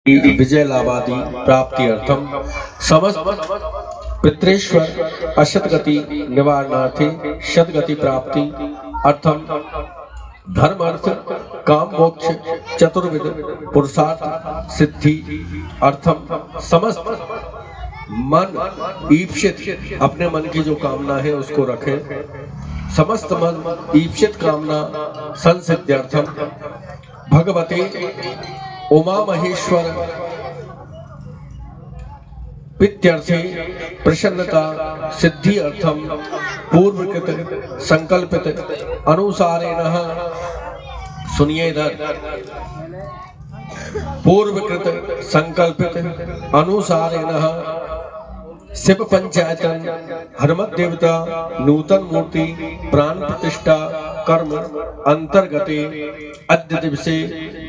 विजय लाभादि प्राप्ति अर्थम समस्त पितृश्वर अशतगति निवारणार्थे शतगति प्राप्ति अर्थम धर्म अर्थ काम मोक्ष चतुर्विध पुरुषार्थ सिद्धि अर्थम समस्त मन ईप्सित अपने मन की जो कामना है उसको रखे, समस्त मन ईप्सित कामना संसिद्ध्यर्थम भगवते उमा महेश्वर पित्यर्थे प्रसन्नता सिद्धि अर्थम पूर्वकृत संकल्पित अनुसारेण, सुनिए इधर, पूर्वकृत संकल्पित अनुसारेण शिव पंचायतन हनुमत देवता नूतन मूर्ति प्राण प्रतिष्ठा कर्म अंतर्गते अद्य दिवसे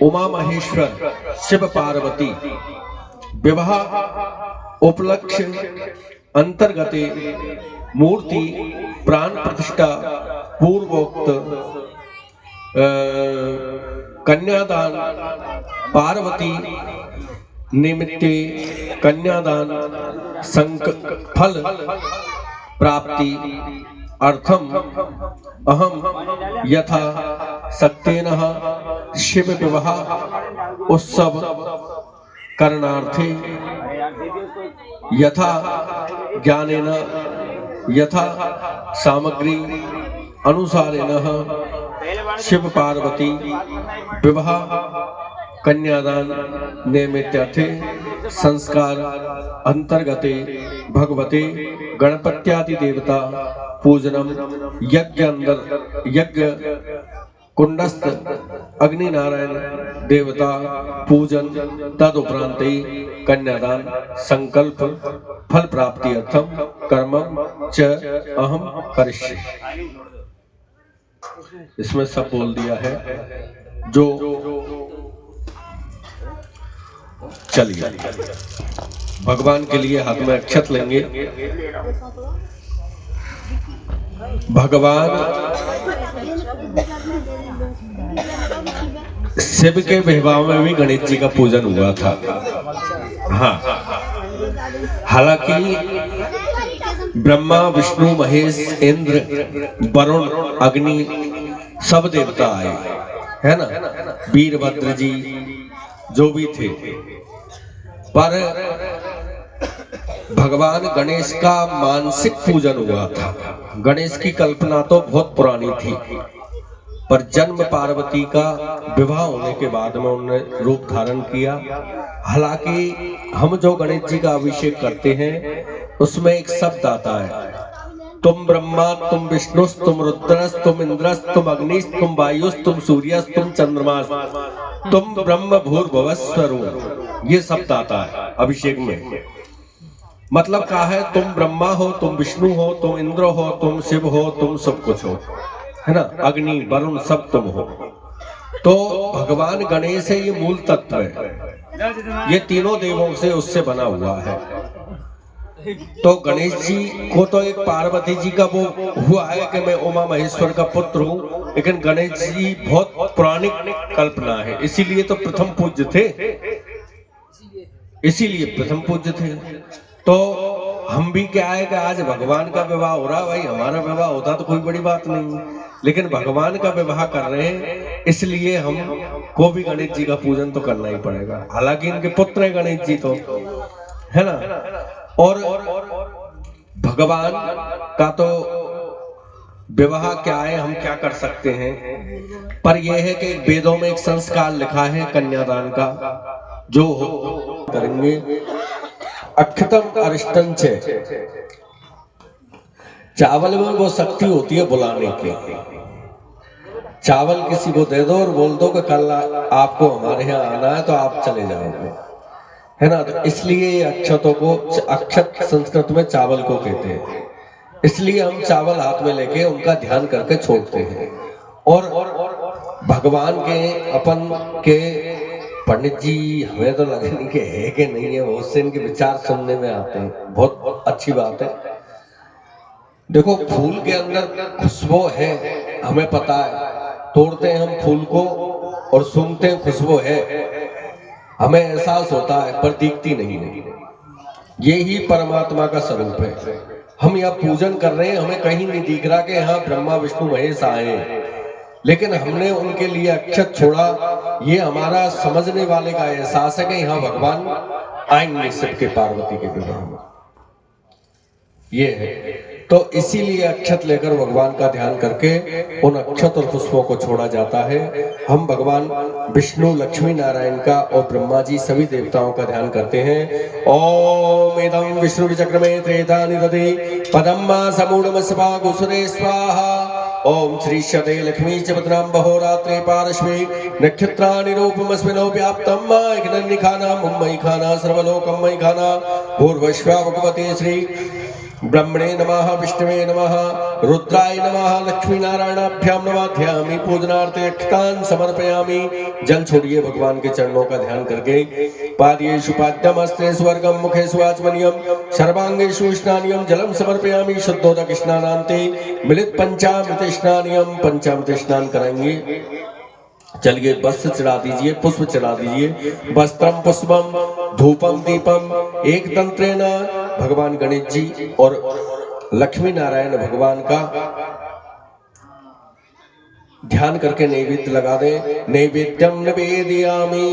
उमा महेश्वर शिव पार्वती विवाह उपलक्ष्य अंतर्गते मूर्ति प्राण प्रतिष्ठा पूर्वोक्त कन्यादान पार्वती निमित्ते कन्यादान फल प्राप्ति अर्थम अहम यथा सक्तेन शिव विवाह उत्सव करणार्थे यथा ज्ञानेन यथा सामग्री अनुसारेण शिव पार्वती विवाह कन्यादान निमित्तार्थे संस्कार अंतर्गते भगवते गणपत्यादि देवता पूजनम यज्ञ कुंडस्थ अग्नि नारायण देवता पूजन तदुपरांते कन्यादान संकल्प फल प्राप्ति अर्थम कर्मम च अहम करिष्ये। इसमें सब बोल दिया है। जो चलिए भगवान के लिए हाथ में अक्षत लेंगे। भगवान शिव के विवाह में भी गणेश जी का पूजन हुआ था। हाँ, हालांकि ब्रह्मा विष्णु महेश इंद्र वरुण अग्नि सब देवता आए, है ना, वीरभद्र जी जो भी थे, पर भगवान गणेश का मानसिक पूजन हुआ था। गणेश की कल्पना तो बहुत पुरानी थी, पर जन्म पार्वती का विवाह होने के बाद में उन्होंने रूप धारण किया। हालांकि हम जो गणेश जी का अभिषेक करते हैं उसमें एक शब्द आता है, तुम ब्रह्मा तुम विष्णुस तुम रुद्रस तुम इंद्रस तुम अग्निस तुम वायुस तुम सूर्यस तुम चंद्रमास तुम ब्रह्म भूर्भुवस्वरूप, ये शब्द आता है अभिषेक में। मतलब क्या है, तुम ब्रह्मा हो तुम विष्णु हो तुम इंद्र हो तुम शिव हो तुम सब कुछ हो, है ना, अग्नि वरुण सब तुम हो। तो भगवान गणेश है, ये मूल तत्व है, ये तीनों देवों से उससे बना हुआ है। तो गणेश जी को तो एक पार्वती जी का वो हुआ है कि मैं उमा महेश्वर का पुत्र हूँ, लेकिन गणेश जी बहुत पुरानी कल्पना है, इसीलिए तो प्रथम पूज्य थे, इसीलिए प्रथम पूज्य थे। तो हम भी क्या है कि आज भगवान का विवाह हो रहा, भाई हमारा विवाह होता तो कोई बड़ी बात नहीं, लेकिन भगवान का विवाह कर रहे हैं इसलिए हम को भी गणेश जी का पूजन तो करना ही पड़ेगा। हालांकि इनके पुत्र है गणेश जी, तो है ना। और भगवान का तो विवाह क्या है, हम क्या कर सकते हैं, पर यह है कि वेदों में एक संस्कार लिखा है कन्यादान का, जो करेंगे अक्षतम अरिष्टं च, चावल में वो शक्ति होती है बुलाने की। चावल किसी को दे दो और बोल दो कि कल आपको हमारे यहाँ आना है तो आप चले जाओगे, है ना। तो इसलिए अक्षतों को, अक्षत संस्कृत में चावल को कहते हैं, इसलिए हम चावल हाथ में लेके उनका ध्यान करके छोड़ते हैं। और भगवान के अपन के पंडित जी हमें तो लगे नहीं कि है कि नहीं है, बहुत से इनके विचार सुनने में आते हैं, बहुत अच्छी बात है। देखो फूल के अंदर खुशबू है हमें पता है, तोड़ते हैं हम फूल को और सूंघते हैं खुशबू है, हमें एहसास होता है पर दिखती नहीं है। ये ही परमात्मा का स्वरूप है। हम यह पूजन कर रहे हैं, हमें कहीं नहीं दिख रहा कि यहाँ ब्रह्मा विष्णु महेश आए, लेकिन हमने उनके लिए अक्षत छोड़ा। ये हमारा समझने वाले का एहसास है कि यहाँ भगवान आएंगे शिव के पार्वती के विवाह में, ये है। तो इसीलिए अक्षत लेकर भगवान का ध्यान करके उन अक्षत और पुष्पों को छोड़ा जाता है। हम भगवान विष्णु, लक्ष्मी नारायण का और ब्रह्मा जी सभी देवताओं का ध्यान करते हैं। ओम इदं विष्णु चक्रमे त्रेता निदधि पदम समूढ़मस्वा गुसुरे स्वाहा। ओम श्री शते लक्ष्मी च पदनाम बहोरात्रे पार्श्वे नक्षत्राणि रूपमस्मिनो व्याप्तम् इग्नन्निखाना मुम्बई खाना सर्वलोकं मयि खाना। भूर्भुवस्सुः भगवते श्री ब्रह्मणे नमः, विष्णवे नमः, रुद्राय नमः, लक्ष्मी नारायणाभ्यां नमः। ध्यायामि पूजनार्थे अक्षतान् समर्पयामि। जल छोड़िए भगवान के चरणों का ध्यान करके। पादेषु पाद्यम् हस्ते स्वर्गम मुखेषु आचमनीयम् सर्वांगेषु स्नानीयम् जलम समर्पयामि। शुद्धोदक स्नानान्ते मिलित पंचामृत स्नानीयम्। पंचामृत स्नान कराएंगे। चलिए वस्त्र चढ़ा दीजिए, पुष्प चढ़ा दीजिए। वस्त्रम पुष्पम धूपम दीपम। एक तंत्रेण भगवान गणेश जी और लक्ष्मी नारायण भगवान का ध्यान करके नैवेद्य लगा दें। नैवेद्यम निवेदयामि।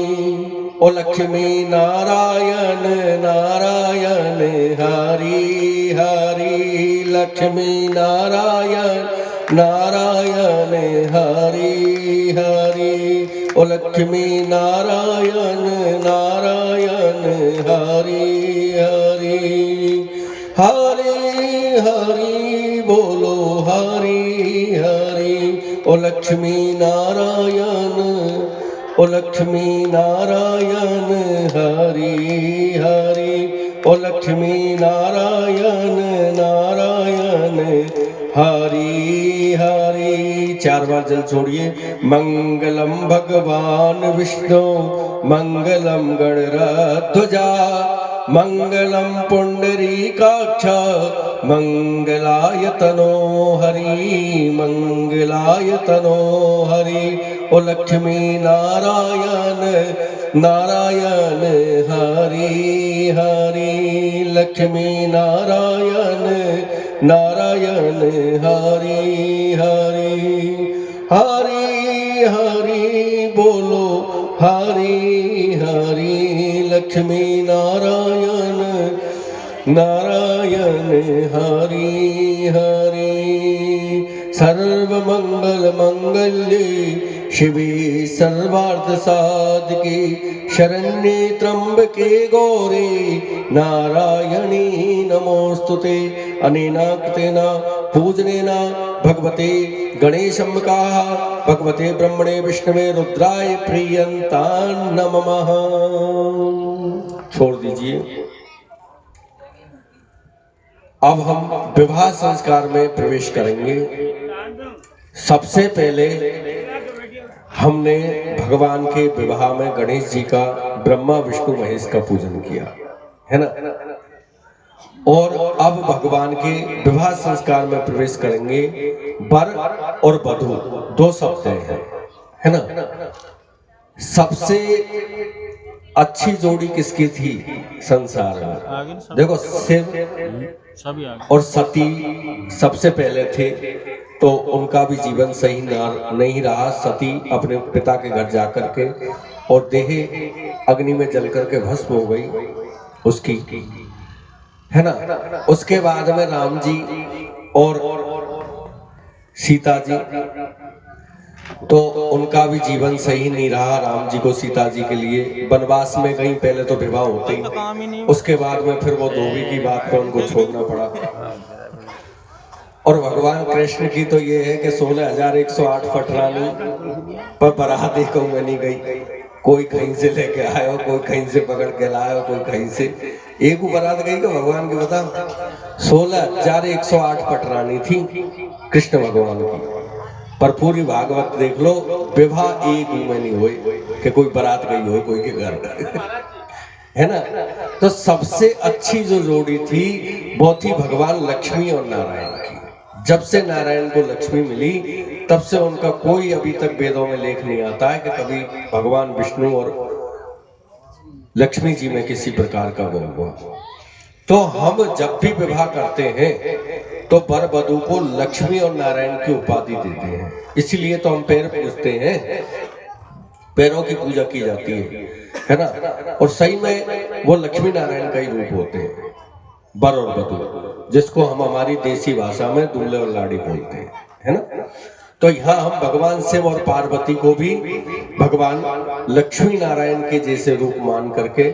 ओ लक्ष्मी नारायण नारायण हरि हरि। लक्ष्मी नारायण नारायण हरि हरि। ओ लक्ष्मी नारायण नारायण हरि हरि। हरि हरि बोलो हरि हरि। ओ लक्ष्मी नारायण, ओ लक्ष्मी नारायण हरि हरि। ओ लक्ष्मी नारायण नारायण हरि हरि। 4 बार जल छोड़िए। मंगलम भगवान विष्णु मंगलम गणराध्वजा मंगलम पुंडरीकाक्ष मंगलाय तनो हरि मंगलाय तनो हरि। ओ लक्ष्मी नारायण नारायण हरि हरि। लक्ष्मी नारायण नारायण हरि हरि। हरि हरि बोलो हरि हरि। लक्ष्मी नारायण नारायण हरि हरि। सर्वमंगल मंगल्ये शिवे सर्वार्थ साधके शरण्ये त्र्यंबके गौरी नारायणी नमोस्तुते। अनेना कृतेना पूजनेना भगवते गणेशं का भगवते ब्रह्मणे विष्णवे रुद्राय प्रियंतां नमः। छोड़ दीजिए। अब हम विवाह संस्कार में प्रवेश करेंगे। सबसे पहले हमने भगवान के विवाह में गणेश जी का, ब्रह्मा विष्णु महेश का पूजन किया है ना। और अब भगवान के विवाह संस्कार में प्रवेश करेंगे। वर और वधू 2 शब्द हैं, है ना। सबसे अच्छी जोड़ी किसकी थी संसार में? देखो, शिव और सती सबसे पहले थे, तो उनका भी जीवन सही नहीं रहा। सती अपने पिता के घर जाकर के और देह अग्नि में जल करके भस्म हो गई उसकी, है ना। उसके बाद में राम जी और सीता जी, तो उनका भी जीवन सही नहीं रहा। राम जी को सीता जी के लिए वनवास में गई, पहले तो विवाह होते ही, उसके बाद में फिर वो धोबी की बात पे उनको छोड़ना पड़ा। और भगवान कृष्ण की तो ये है कि 16,108 फटरानी पर बारात एक में नहीं गई। कोई कहीं से लेके आयो, कोई कहीं से पकड़ के लायो, कोई कहीं से। एक बारात गई कि भगवान की बता 16,108 फटरानी थी कृष्ण भगवान की। पर पूरी भागवत देख लो, विवाह एक में नहीं हुई कि कोई बारात गई हो कोई के घर, है ना। तो सबसे अच्छी जो जोड़ी थी वो थी भगवान लक्ष्मी और नारायण की। जब से नारायण को लक्ष्मी मिली तब से उनका कोई अभी तक वेदों में लेख नहीं आता है कि कभी भगवान विष्णु और लक्ष्मी जी में किसी प्रकार का वो हुआ। तो हम जब भी विवाह करते हैं तो वर वधू को लक्ष्मी और नारायण की उपाधि देते हैं, इसीलिए तो हम पैर पूजते हैं, पैरों की पूजा की जाती है ना। और सही में वो लक्ष्मी नारायण का ही रूप होते हैं वर और वधू, जिसको हम हमारी देसी भाषा में दूल्हे और लाड़ी बोलते हैं, है ना। तो यहाँ हम भगवान शिव और पार्वती को भी भगवान लक्ष्मी नारायण के जैसे रूप मान करके,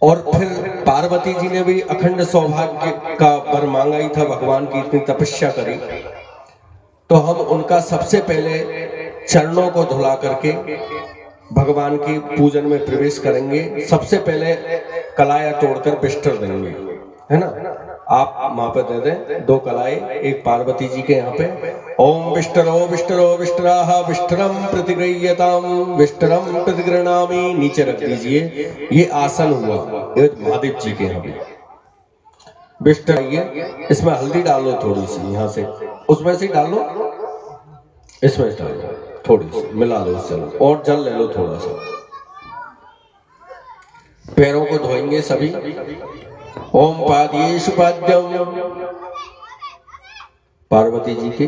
और फिर पार्वती जी ने भी अखंड सौभाग्य का वर मांगा ही था, भगवान की इतनी तपस्या करी, तो हम उनका सबसे पहले चरणों को धुला करके भगवान की पूजन में प्रवेश करेंगे। सबसे पहले कलाया तोड़कर बिस्तर देंगे, है ना। आप वहां पे दे दें 2 कलाई, एक पार्वती जी के यहाँ पे। ओम विष्टरो विष्टरो विष्टराः विष्टरम प्रतिगृह्यताम विष्टरम प्रतिगृह्णामि, नीचे रख दीजिए। ये आसन हुआ, ये महादेव जी के यहाँ पे विष्टर। ये इसमें हल्दी डालो थोड़ी सी, यहाँ से उसमें से डालो, इसमें डालो थोड़ी सी, मिला लो इससे, और जल ले लो थोड़ा सा। पैरों को धोएंगे सभी। ओम पाद्येषु पाद्यम, पार्वती जी के,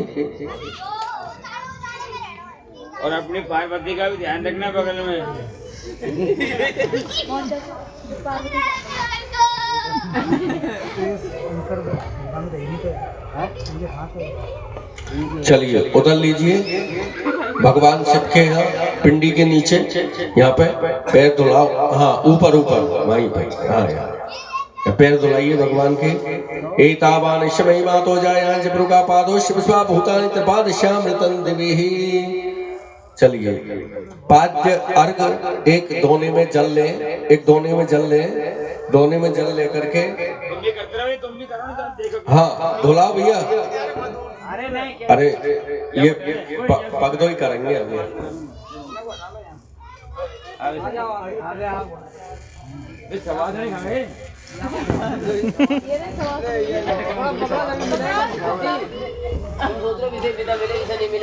और अपनी पार्वती का भी ध्यान रखना बगल में। चलिए उतर लीजिए। भगवान शिव के यहाँ पिंडी के नीचे यहाँ पे पैर धुलाओ। हाँ ऊपर ऊपर वहीं पे, हाँ यार पैर धुलाइए भगवान के। एतावान महिमा तो जाया जबरुका पादोश विश्वा भूतानि त्रिपादश्यामृतं दिविहि। चलिए पाद्य अर्घ, एक दोने में जल ले, एक दोने में जल ले, दोने में जल ले करके, हाँ धुलाओ भैया। अरे ये पगदो ही करेंगे अभी।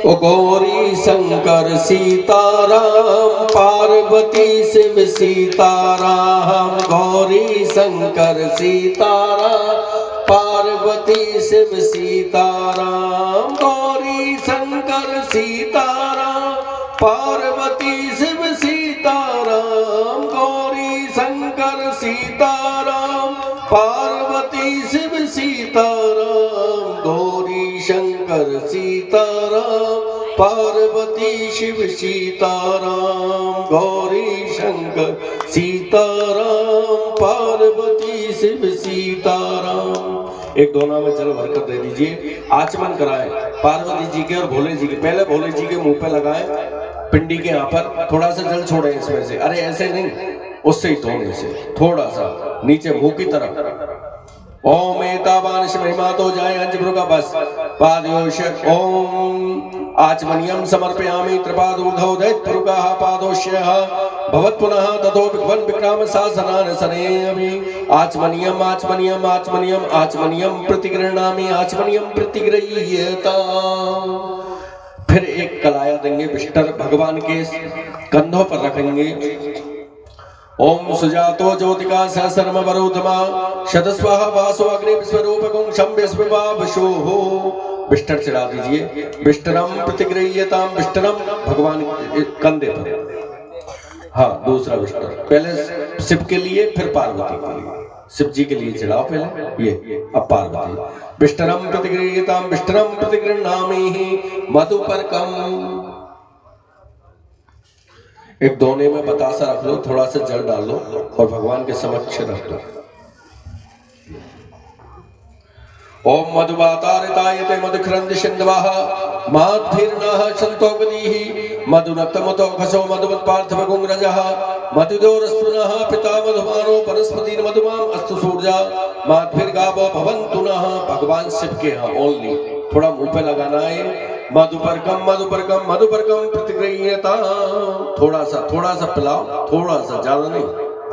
ओ गौरी शंकर सीताराम पार्वती शिव सीताराम, गौरी शंकर सीताराम पार्वती शिव सीताराम, गौरी शंकर सीताराम पार्वती शिव सीताराम, गौरी शंकर सीताराम पार्वती शिव सीताराम, गौरी शंकर सीताराम पार्वती शिव सीताराम, गौरी शंकर सीताराम पार्वती शिव सीताराम। एक दोना में जल भरकर दे दीजिए। आचमन कराएं पार्वती जी के और भोले जी के। पहले भोले जी के मुंह पे लगाएं, पिंडी के यहाँ पर थोड़ा सा जल छोड़े इसमें से। अरे ऐसे नहीं, उससे ही धोने से थोड़ा सा नीचे मुंह की तरफ। ओम एतावान महिमा तो जाए अंजभृगा बस पादयोश। ओम आचमनियम समर्पयामि त्रिपादूर्धौ दैत्यपुरुकाः पादोष्यः भवत् पुनः ततो विघ्न विक्राम शासनान सनेमि। आचमनियम आचमनियम आचमनियम आचमनियम प्रतिगृह्णामि आचमनियम प्रतिगृह्यता। फिर एक कलाया देंगे, बिस्तर भगवान के कंधों पर रखेंगे। ओम सुजातो ज्योतिका सहस्रम वरोधमा शतस्वाहा वासो अग्नि विश्वरूपकुं शम्भस्विवावशोः। बिस्तर चढ़ा दीजिए। बिस्तरम प्रतिगृह्यताम, बिस्तरम भगवान कंधे पर। हाँ दूसरा बिस्तर पहले शिव के लिए फिर पार्वती के लिए। शिव जी के लिए चढ़ाओ पहले ये, अब पार्वती। बिस्तरम प्रतिगृह्यताम बिस्तरम प्रतिगृह्णामि मधुपर्कम। एक दोने में बतासा रख लो, थोड़ा सा जल डाल लो और भगवान के समक्ष रख दो। ओम मधुवातारितायते मधुक्रंद सिंधवाः माद्भिर्नः संतोगदीः मधुनक्तमतो घसो मधुमत्पार्थमगुंग्रजः मधुदोरस्पुनः पिता मधुमानो वनस्पतिर् मधुमाम अस्तु सूर्या माद्भिर्गावो भवन्तु नः। भगवान शिव के यहाँ ओनली थोड़ा मुंह पे लगाना है। मधुपर्कम मधुपर्कम मधुपर्कम प्रतिगृह्यता। थोड़ा सा पिलाओ, थोड़ा सा, ज्यादा नहीं,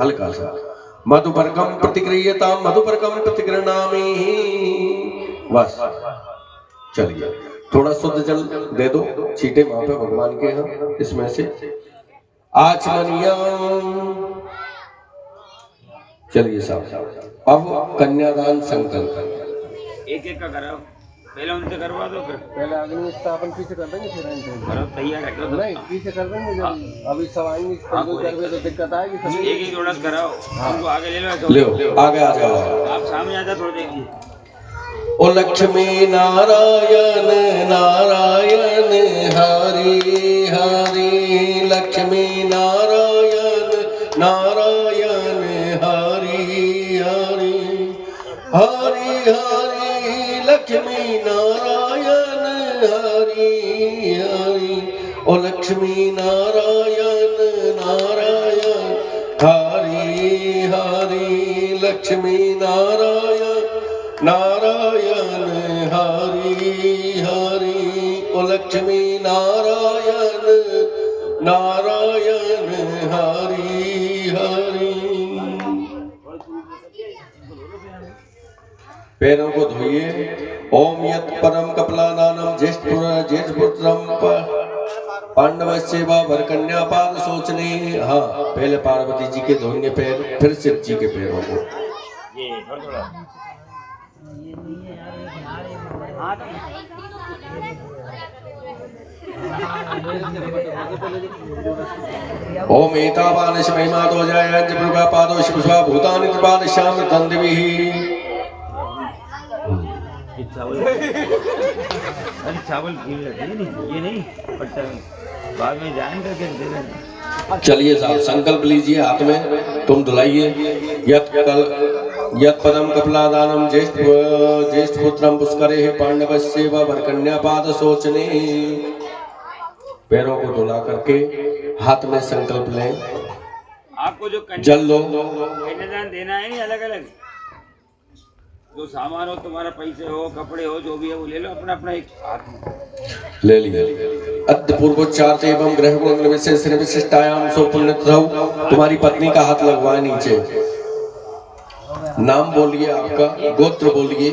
हल्का सा। मधुपर्कम प्रतिगृह्यता मधुपर्कम प्रतिगृह्णामि। बस चलिए थोड़ा शुद्ध जल दे दो, छींटे वहां पे भगवान के यहाँ इसमें से आचमनियम। चलिए साहब अब कन्यादान संकल्प एक एक का कराओ, पहले उनसे करवा दो, फिर पहले अग्नि स्थापन पीछे कर देंगे, फिर करो तैयार रखो तो। नहीं पीछे कर देंगे जब अभी सवाई तो दिक्कत आएगी सभी। एक एक जोड़ा कराओ, उनको आगे ले लो, लो आगे आ जाओ, आप सामने आ जाओ थोड़ी देर। ओ लक्ष्मी नारायण नारायण हरि हरि, लक्ष्मी नारायण नारायण हरि हरि हरि हरि, लक्ष्मी नारायण हरि हरि, ओ लक्ष्मी नारायण नारायण हरि हरि, लक्ष्मी नारायण नारायण हरि हरि, ओ लक्ष्मी नारायण नारायण हरि हरि। पैरों को धोइए। ओम यत् परम कपलादानम ज्येष्ठपुत्रम पांडवस्य वा वरकन्यापाद सोचने। हाँ पहले पार्वती जी के धोएंगे पैर, फिर शिव जी के पैरों को। ये थोड़ा ओम एतावानश महिमातो जायंच प्रभापादो शिवस्वा भूतानि त्रिपाद श्याम तंदिभिः। चावल ये नहीं पट्टा बाद में जान करके दे देना। चलिए साहब संकल्प लीजिए, हाथ में तुम धुलाइए। यत् पदम कपलादानम ज्येष्ठपुत्रम पुष्करे पांडवस्य वा वरकन्यापाद सोचने। पैरों को धुला करके हाथ में संकल्प लें। आपको जो जल लो, कन्यादान देना है नहीं, अलग अलग जो सामान हो, तुम्हारा पैसे हो, कपड़े हो, जो भी है वो ले लो अपना अपना एक हाथ में ले लिए। अद्य पूर्वोच्चार एवं ग्रह गुण विशेष विशिष्टायाम सो पुण्यतौ। तुम्हारी पत्नी का हाथ लगवाए नीचे, नाम बोलिए, आपका गोत्र बोलिए।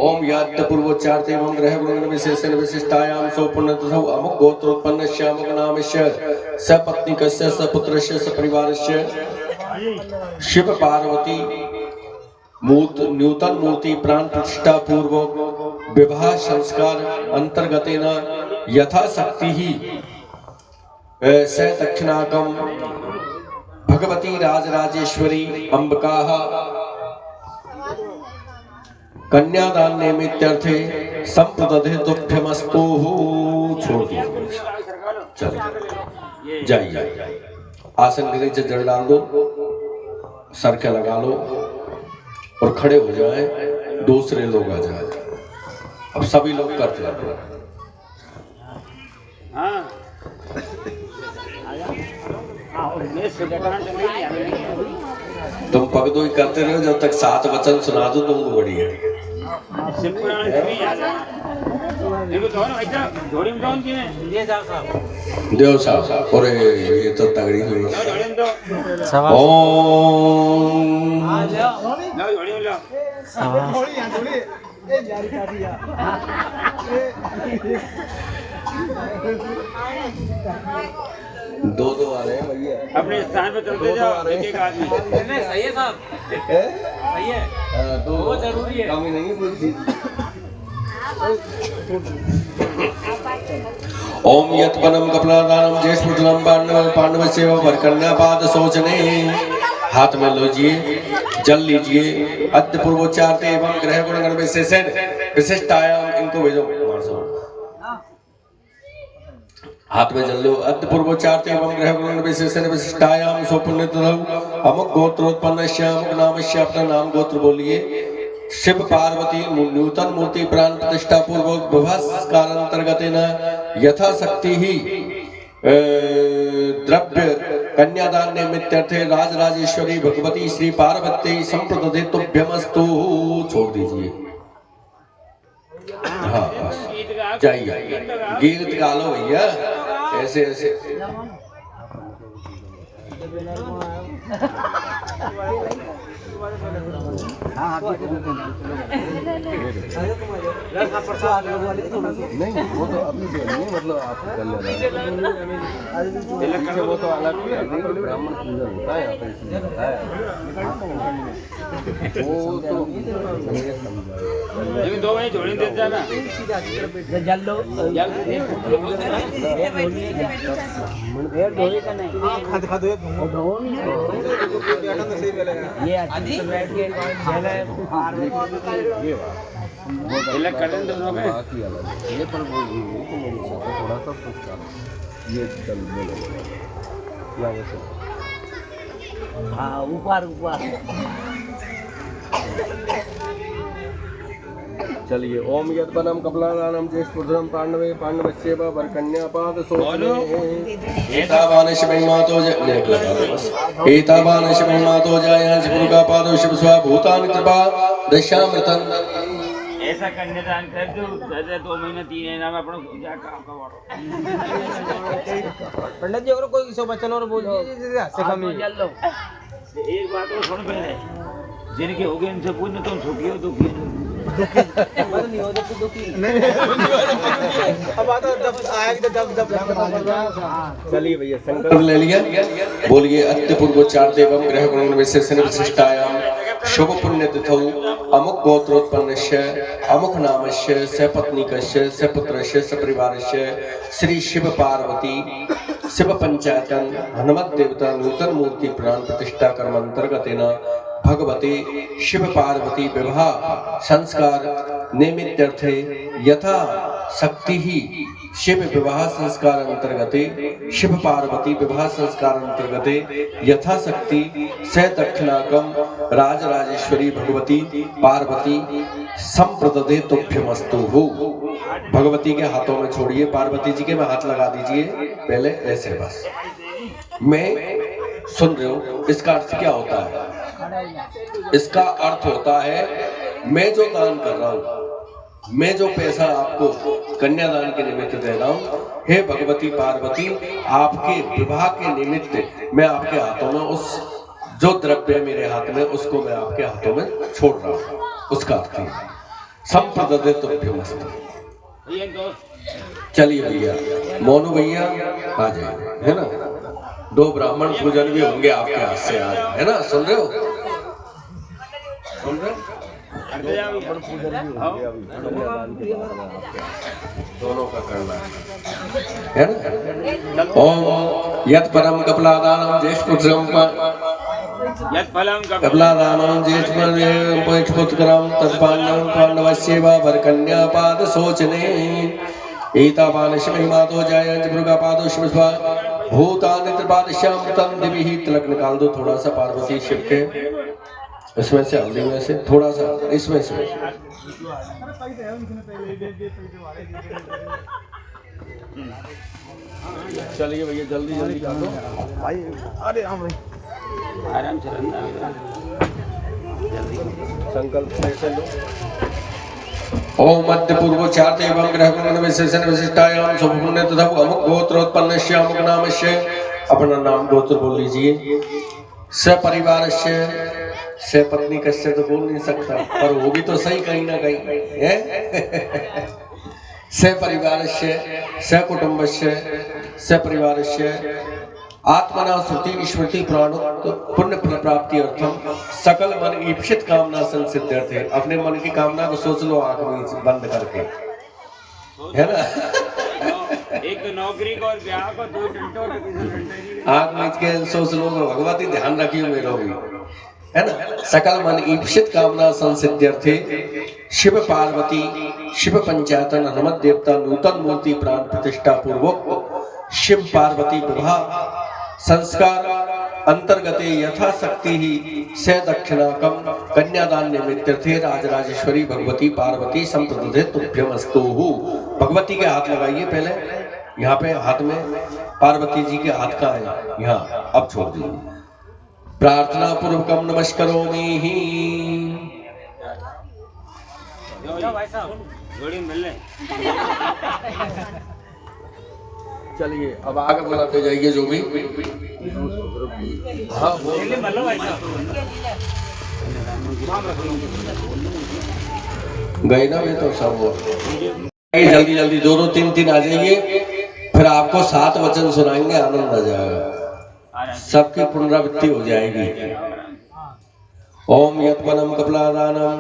ओम याद्य पूर्वोच्चार एवं ग्रह गुण विशेष विशिष्टायाम सो पुण्यतौ अमुक गोत्रोत्पन्नस्य अमुक नामस्य सपत्नीकस्य सपुत्रस्य सपरिवारस्य शिव पार्वती नूतन मूर्ति प्राण प्रतिष्ठा पूर्वक विवाह संस्कार अंतर्गतेन यथाशक्ति ही स दक्षिणाकम भगवती राजराजेश्वरी अंबिका कन्यादान निमित्तर्थे संप्रदधे तुभ्यमस्तु। छोड़ दीजिए, चलो जाइए। आसन के नीचे जल डाल दो, सर के लगा लो और खड़े हो जाएं, दूसरे लोग आ जाएं। अब सभी लोग करते हैं। तुम पगदोई करते रहो जब तक 7 वचन सुना दो तुमको बढ़िया। देव साहब और ये तो तगड़ी हुई। दो आ रहे हैं भैया, अपने स्थान पे चलते जाओ, एक एक आदमी। सही है साहब, सही है, तो वो जरूरी है, कमी नहीं बोलती। ओम यत् पदम कपलादानम ज्येष्ठपुत्रम पांडवस्य वा वरकन्यापाद सोचने। हाथ में लीजिए, जल लीजिए। अद्य पूर्वोच्चार एवं ग्रह गुण गण विशिष्टायाम, इनको भेजो हाथ में जल लो। अद्य पूर्वोच्चार एवं ग्रह गुण विशेषण विशिष्टायाम सो पुण्यतौ अमुक गोत्रोत्पन्नस्य अमुक नामस्य, अपना नाम गोत्र बोलिए। शिव पार्वती नूतन मूर्ति प्राण प्रतिष्ठा पूर्वक विवाह संस्कार अंतर्गतेन यथाशक्ति ही द्रव्य कन्यादान निमित्तर्थे राजराजेश्वरी भगवती श्री पार्वती संप्रदधे तुभ्यमस्तु। छोड़ दीजिए। हाँ जाइए, गीत गा लो भैया, ऐसे ऐसे। नहीं वो तो अपनी नहीं मतलब आप कर ले रहे हैं वो तो अलग ब्राह्मण पूजन होता है यहाँ पे इसलिए होता है वो तो लेकिन 2 महीने छोड़ देता ना अलग कर दें दोनों में बाकी अलग ये पर वो मेरे हिसाब से थोड़ा सा कुछ कम ये चल बोलेगा या वैसे हाँ ऊपर ऊपर चलिए ओम यद्वनम कपलादानम ज्येष्ठपुत्रम पांडवे पांडवस्येव वरकन्यापाद सोचने एतावानश महिमातो जायां जपुरकापादो शिवस्वा भूतानि कृपा दशामृतन ऐसा कन्यादान कर दो 2 महीने 3 महीना में अपना क्या काम का वाड़ो पंडित जी अगर कोई किसी बच्चन और बोल दीजिए से कम ही एक बात और सुन पहले जिनके हो गए इनसे पूछना तुम सुखी हो दुखी हो नहीं हो तो दुखी अब आता जब आएगा जब चलिए भैया संकल्प ले लिया बोलिए अत्य पूर्व चार देवम ग्रह गुण विशेषण विशिष्टायाम शुभ पुण्य तिथौ अमुक गोत्रोत्पन्नस्य अमुक नामस्य सपत्नीकस्य सपुत्रस्य सपरिवारस्य श्री शिव पार्वती शिव पंचायतन हनुमत देवता नूतन मूर्ति प्राण प्रतिष्ठा कर्म अंतर्गतेन भगवते शिव पार्वती विवाह संस्कार निमित्तर्थे यथा शक्ति ही शिव विवाह संस्कार अंतर्गते शिव पार्वती विवाह संस्कार अंतर्गते यथा शक्ति स दक्षिणाकम राजराजेश्वरी भगवती पार्वती संप्रददे तुभ्यमस्तु हो। भगवती के हाथों में छोड़िए, पार्वती जी के में हाथ लगा दीजिए पहले ऐसे बस। मैं सुन रहे हो इसका अर्थ क्या होता है? इसका अर्थ होता है मैं जो दान कर रहा हूं, मैं जो पैसा आपको कन्यादान के निमित्त दे रहा हूं, हे भगवती पार्वती आपके विवाह के निमित्त मैं आपके हाथों में उस जो द्रव्य मेरे हाथ में उसको मैं आपके हाथों में छोड़ रहा हूं। उसका अर्थ है संप्रददे तुभ्यमस्तु। चलिए भैया मोनू भैया आ जाए, है ना? 2 ब्राह्मण पूजन भी होंगे आपके हाथ से आज, है ना? सुन रहे हो? सुन रहे हो? पूजन भी होंगे अभी कन्यादान के बाद में आपके दोनों का करना है ना? ओम यत् परम कपलादानम ज्येष्ठपुत्रम कपलादानम ज्येष्ठपुत्रम तत्पांडवं पांडवस्येव वरकन्यापाद शोचने एतावानश महिमातो जायं भृगपादो शिवस्वा भूतानि त्रिपादश्यामृतं दिविः। तिलक निकाल दो थोड़ा सा पार्वती शिव के, इसमें से हल्दी में से थोड़ा सा इसमें से। चलिए भैया जल्दी जल्दी कर दो भाई। अरे आराम से संकल्प से लो। ओम मध्य पूर्व चार देवं ग्रह गुण विशेषण विशिष्टायाम शुभ पुण्य तथा अमुक गोत्रोत्पन्नस्य अमुक नामस्य, अपना नाम गोत्र बोल लीजिए। सपरिवारस्य, से पत्नी कस्य तो बोल नहीं सकता पर होगी तो सही कहीं ना कहीं है। सपरिवारस्य सकुटुंबस्य सपरिवारस्य आत्मना श्रुति स्मृति प्राणोक्त पुण्य फल प्राप्ति अर्थम सकल मन ईप्सित कामना संसिद्ध्यर्थे। अपने मन की कामना को सोच लो आंख में बंद करके, है ना? एक नौकरी को और ब्याह को 2 घंटों आंख में के सोच लो भगवती ध्यान रखियो मेरो भी, है ना? सकल मन ईप्सित कामना संसिद्ध्यर्थे शिव पार्वती शिव पंचायतन हनुमत देवता नूतन मूर्ति प्राण प्रतिष्ठा पूर्वक शिव पार्वती विवाह संस्कार अंतर्गते यथाशक्ति ही से दक्षिणाकम कन्यादान निमित्ते राजराजेश्वरी भगवती पार्वती संप्रददे तुभ्यमस्तु। भगवती के हाथ लगाइए पहले, यहाँ पे हाथ में पार्वती जी के हाथ का है यहाँ, अब छोड़ दीजिए। प्रार्थना पूर्वकम नमस्करोमि। चलिए अब आगे बुलाते जाइए जो भी। हाँ गए ना वे तो सब वो जल्दी जल्दी दो दो तीन तीन आ जाइए, फिर आपको 7 वचन सुनाएंगे, आनंद आ जाएगा, सबकी पुनरावृत्ति हो जाएगी। ओम यत्पनम कपलादानम।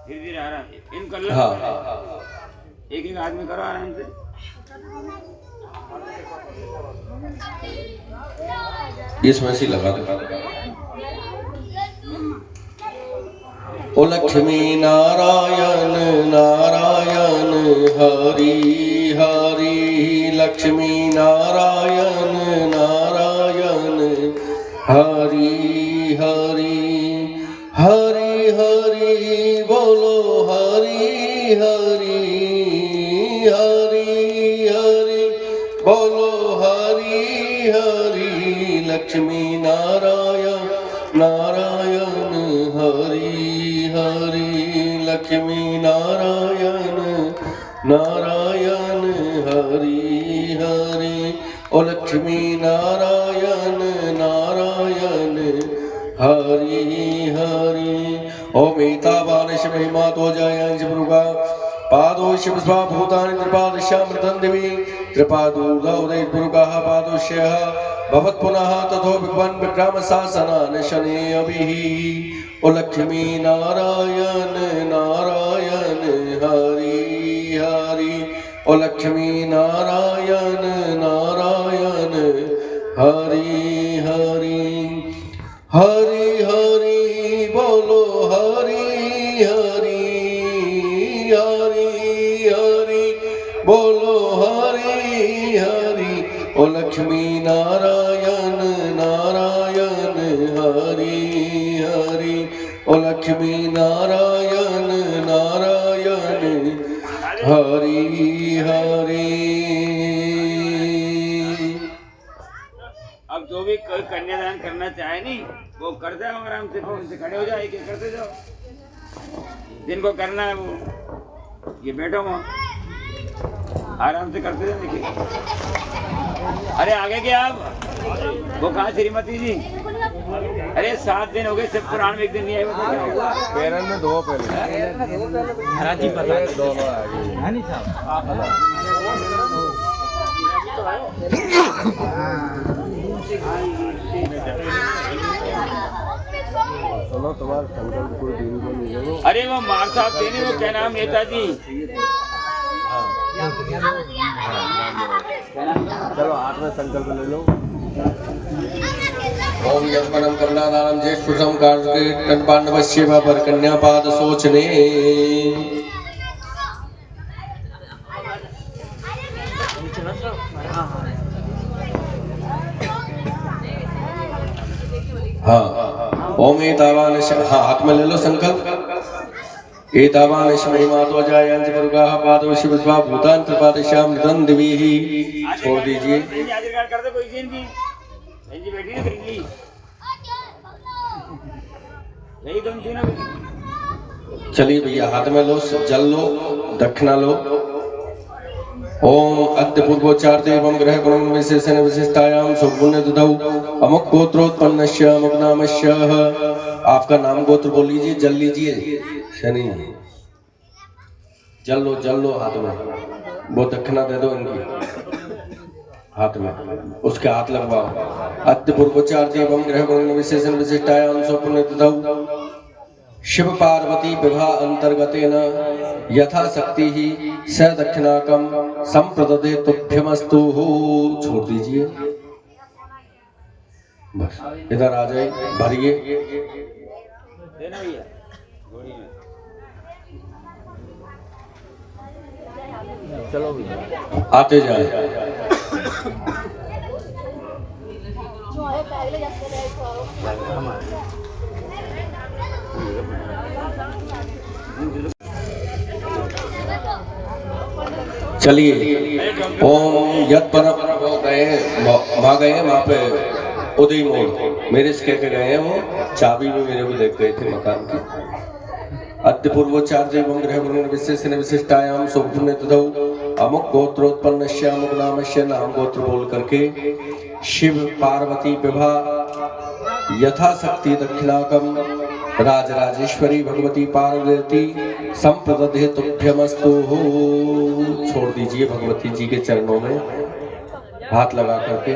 धीरे आराम इन कर लो। हाँ एक एक आदमी करो आराम से। इसमें से लगा दो। ओ लक्ष्मी नारायण नारायण हरि हरि, लक्ष्मी नारायण नारायण हरि हरि, हरि हरि बोलो हरि हरि, हरि हरि बोलो हरि हरि, लक्ष्मी नारायण नारायण हरि हरि, लक्ष्मी नारायण नारायण हरि हरि, ओ लक्ष्मी नारायण नारायण हरि हरि। ओम एतावानश महिमा तो जयंश भृगा पादो शिव स्वाभूतानि त्रिपादश्यामृतं दिवि, त्रिपादूर्धा उदय भृगाः पादोष्यः भवत् पुनः तथो विद्वान् विक्रम शासनान् शने अभिः। ओ लक्ष्मी नारायण नारायण हरि हरि, ओ लक्ष्मी नारायण नारायण हरि हरि, हरि हरि बोलो हरि हरि, हरि हरि बोलो हरि हरि, ओ लक्ष्मी नारायण नारायण हरि हरि, ओ लक्ष्मी नारायण नारायण हरि हरि। अब जो भी कोई कन्यादान करना चाहे नहीं वो कर जाओ आराम से, खड़े हो जाओ, एक एक करते जाओ। जिनको करना है वो ये बैठो वहाँ आराम से करते जाओ। देखिए अरे आगे क्या आप वो कहा श्रीमती जी, अरे 7 दिन हो गए सब पुराण में, एक दिन नहीं आए। पेरन में 2 पहले महाराज जी पता है दोनों आ गए। है नहीं साहब। सुनो तुम्हारा संकल्प कोई देरी को नहीं है वो। अरे वो मार साहब थे नहीं, वो क्या नाम नेताजी। चलो हाथ में संकल्प ले लो। ओम यज्ञम कमलादानम ज्येष्ठ सुषम कार्तिके तन्पांडवस्य वर कन्या पाद सोचने। हाँ ओम एतावान, हाँ हाथ में ले लो संकल्प। एतावान महिमा तो जायंच भृगाः पादो शिव स्वाभूतान् त्रिपादश्यामृतं दिविः। छोड़ दीजिए। कर दो कोई जी बैठी ना करेंगी यही तुम तीनों। चलिए भैया हाथ में लो, जल लो, दक्षिणा लो। ओम अद्य पूर्वोच्चार्ते एवं ग्रह गुण विशेषण विशिष्टायाम सुपुण्य ददौ अमुक गोत्रोत्पन्नस्य अमुक नामस्य। आपका नाम गोत्र बोल लीजिए, जल लीजिए। शनि जल लो हाथ में, वो दक्षिणा दे दो इनकी हाथ में, उसके हाथ लगवाओ। अद्य पूर्वोच्चार्ते एवं ग्रह गुण विशेषण विशिष्टायाम सुपुण्य ददौ शिव पार्वती विवाह अंतर्गतेन यथा शक्ति ही स दक्षिणाकम संप्रददे तुभ्यमस्तु। छोड़ दीजिए, बस इधर आ जाइए, भरिए। देना भैया घोड़ी में। चलो भैया आते जाए। चलिए ओम यत परम हो गए, वहाँ गए वहाँ पे उदय मोड़ मेरे से कह के गए हैं, वो चाबी भी मेरे को देख गए थे मकान की। अद्य पूर्वोच्चार्य एवं गृह गुण विशेषण विशिष्टायाम सुपुण्य ददौ अमुक गोत्रोत्पन्नस्य अमुक नामस्य, नाम गोत्र बोल करके शिव पार्वती विवाह यथाशक्ति दक्षिणाकम राजराजेश्वरी भगवती पार्वती संप्रदधे तुभ्यमस्तु। छोड़ दीजिए भगवती जी के चरणों में हाथ लगा करके।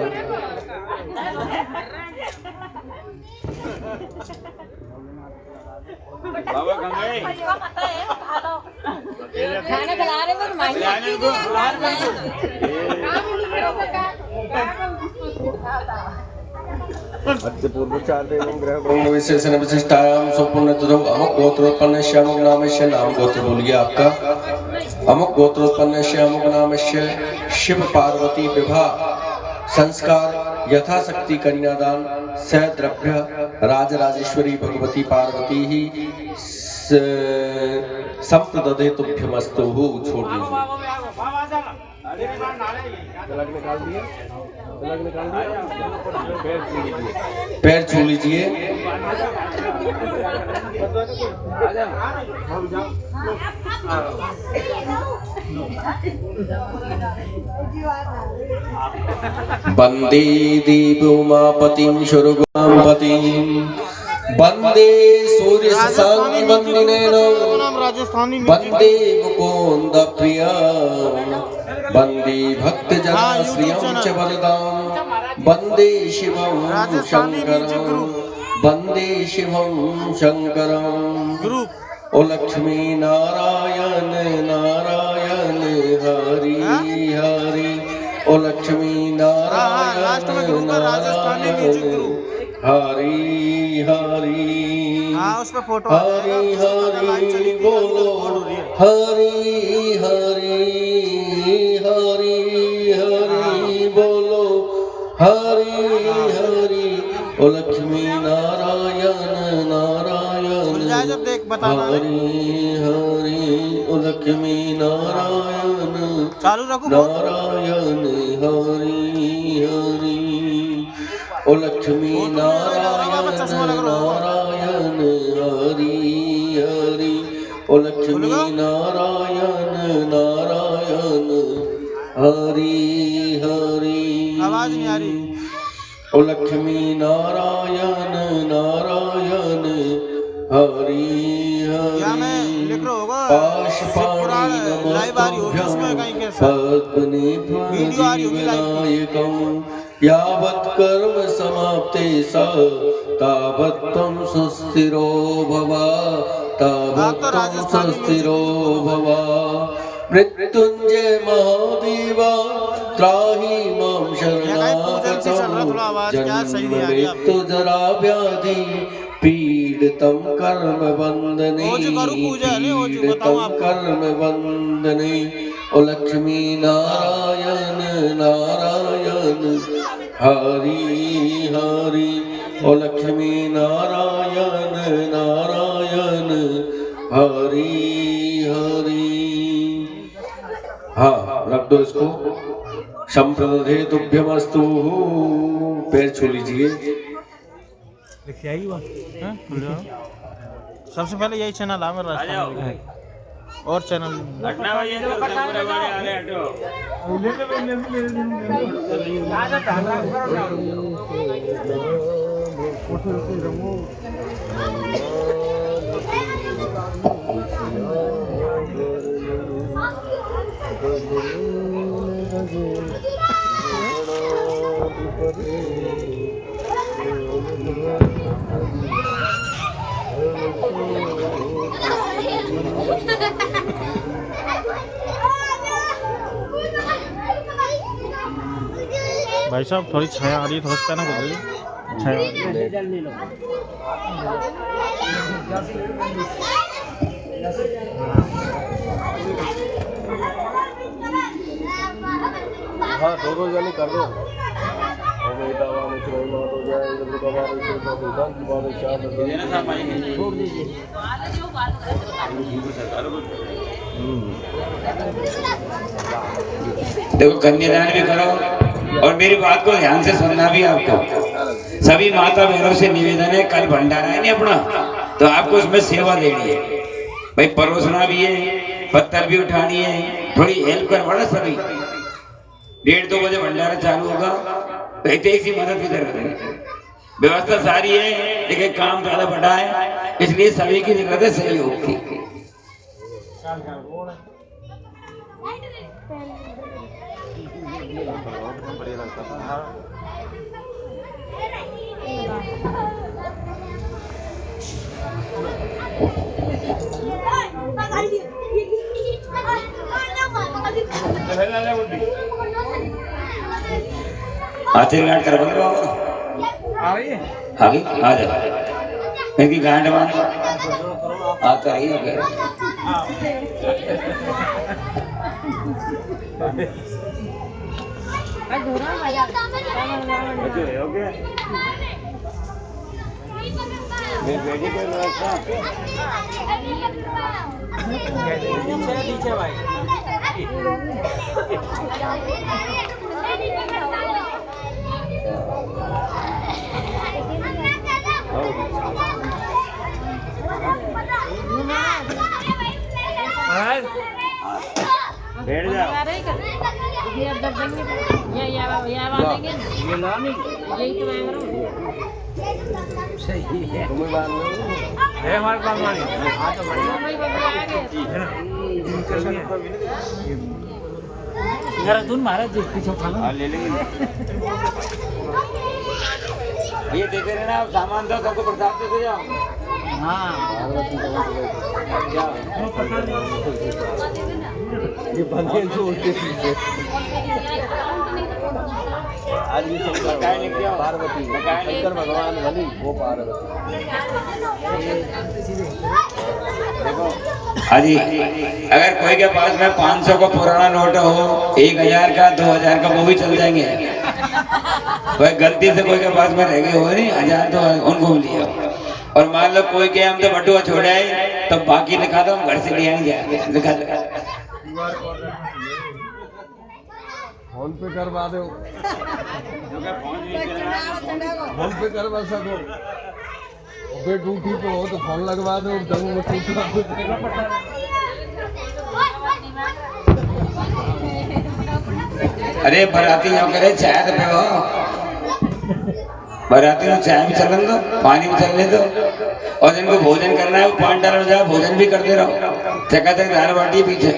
बाबा गंगे खाना खिला रहे हो अद्य पूर्व 4 दिन ग्रह ब्रह्म विशेषण विशिष्टायाम सुपुण्य तथो अमुक गोत्रोत्पन्नस्य अमुक नामस्य। नाम गोत्र बोलिए आपका। अमुक गोत्रोत्पन्नस्य अमुक नामस्य। शिव पार्वती विवाह संस्कार यथाशक्ति कन्यादान स द्रव्य राजराजेश्वरी भगवती पार्वती ही संप्रदधे तुभ्यमस्तु। छोड़ दीजिए। तिलक निकाल दिए, तिलक निकाल दिए, पैर छू लीजिए। वंदे देवोमापतिं सुरगुणापतिं वंदे सूर्य शशांक वंदिनेन वंदे मुकुंद प्रिया वंदे भक्त जनाश्रियं च वरदां वंदे शिवं शंकरं वंदे शिवं शंकरं। ओ लक्ष्मी नारायण नारायण हरि हरि। ओ लक्ष्मी नारायण नारायण हरि हरि। हरि हरि बोलो हरि हरि हरि हरि बोलो हरि हरि। ओ लक्ष्मी नारायण नारायण हरि हरि। ओ लक्ष्मी नारायण चालू रखो नारायण हरि हरि। ओ लक्ष्मी नारायण नारायण हरि हरि। ओ लक्ष्मी नारायण नारायण हरि हरि। आवाज नहीं आ रही। ओ लक्ष्मी नारायण नारायण हरि या मैं हरि। लिख रहा होगा पाशपाणि लाइव आ रही होगी उसमें कहीं के पद्मनिभं विनायकं यावत् कर्म समाप्ते स तावत् त्वं सुस्थिरो भव तावत् त्वं सुस्थिरो भव। मृत्युंजय महादेव त्राहि मां शरणागतं जन्म मृत्यु जरा व्याधि पीडितं कर्म बंधने पीडितं कर्म बंधने। ओ लक्ष्मी नारायण नारायण हरि हरि। ओ लक्ष्मी नारायण नारायण हरि हरि। हाँ रख दो इसको। संप्रदधे तुभ्यमस्तु। पैर छू लीजिए। सबसे पहले यही चैनल है मेरा और चैनल घटना भाई ये तो पूरे वाले आ रहे हटो। भाई साहब थोड़ी छाया आ रही है, थोड़ा सा ना छाया आ रही है। हाँ दो जने कर दो। और बेटा वहाँ में चलो ना तो जाए इधर का बात है तो दुकान की बात है चार देना साहब भाई छोड़ दीजिए। देखो कन्यादान भी करो और मेरी बात को ध्यान से सुनना भी आपको। सभी माता बहनों से निवेदन है, कल भंडारा है नहीं अपना, तो आपको उसमें सेवा देनी है भाई, परोसना भी है, पत्थर भी उठानी है, थोड़ी हेल्प करवाना सभी। 1:30-2 बजे भंडारा चालू होगा, तो एक सी मदद की जरूरत है। व्यवस्था सारी है, लेकिन काम ज्यादा बड़ा है, इसलिए सभी की जरूरत है सहयोग की। आशीर्वाद कर बोलो आगे आ जा इनकी गांड में आता ही है ओके बेटी को व्यवस्था नीचे भाई बैठ जाओ सही है तुम्हें बात है हमारे पास वाली हां तो बढ़िया यार तुम महाराज जी पीछे उठा ले लेंगे ये देते रहना आप सामान दो सबको प्रसाद देते जाओ हाँ ये बंदे जो उल्टे सीधे आज भी पार्वती शंकर भगवान बनी वो पार्वती देखो हाजी अगर कोई के पास में 500 का पुराना नोट हो 1000 का 2000 का वो भी चल जाएंगे कोई गलती से कोई के पास में रह गए हो नहीं 1000 तो उनको भी लिया और मान लो कोई के हम तो बटुआ छोड़ा है तो बाकी लिखा दो हम घर से ले आएंगे लिखा फोन पे करवा दो फोन पे करवा सको फिर ड्यूटी पे हो तो फोन लगवा दो जब वो अरे बराती यहाँ करे चाय तो पे हो बराती में चाय भी चलन दो पानी भी चलने दो और जिनको भोजन करना है वो 5 डालर जाओ भोजन भी करते रहो चकाचक दाल बाटी पीछे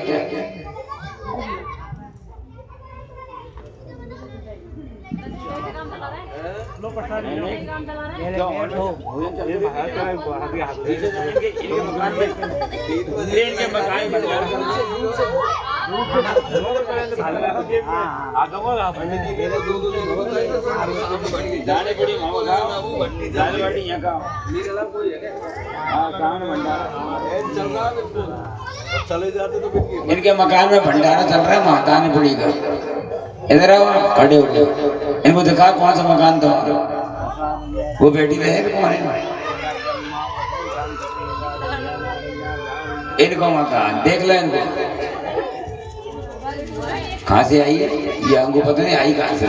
इनके मकान में भंडारा चल रहा है महादानी बुढ़ी का इधर आओ खड़े हो गए इनको दिखा कौन सा मकान तुम्हारा वो बेटी है कौन है इनको मकान देख लो इनको कहाँ से आई है ये हमको पता नहीं आई कहाँ से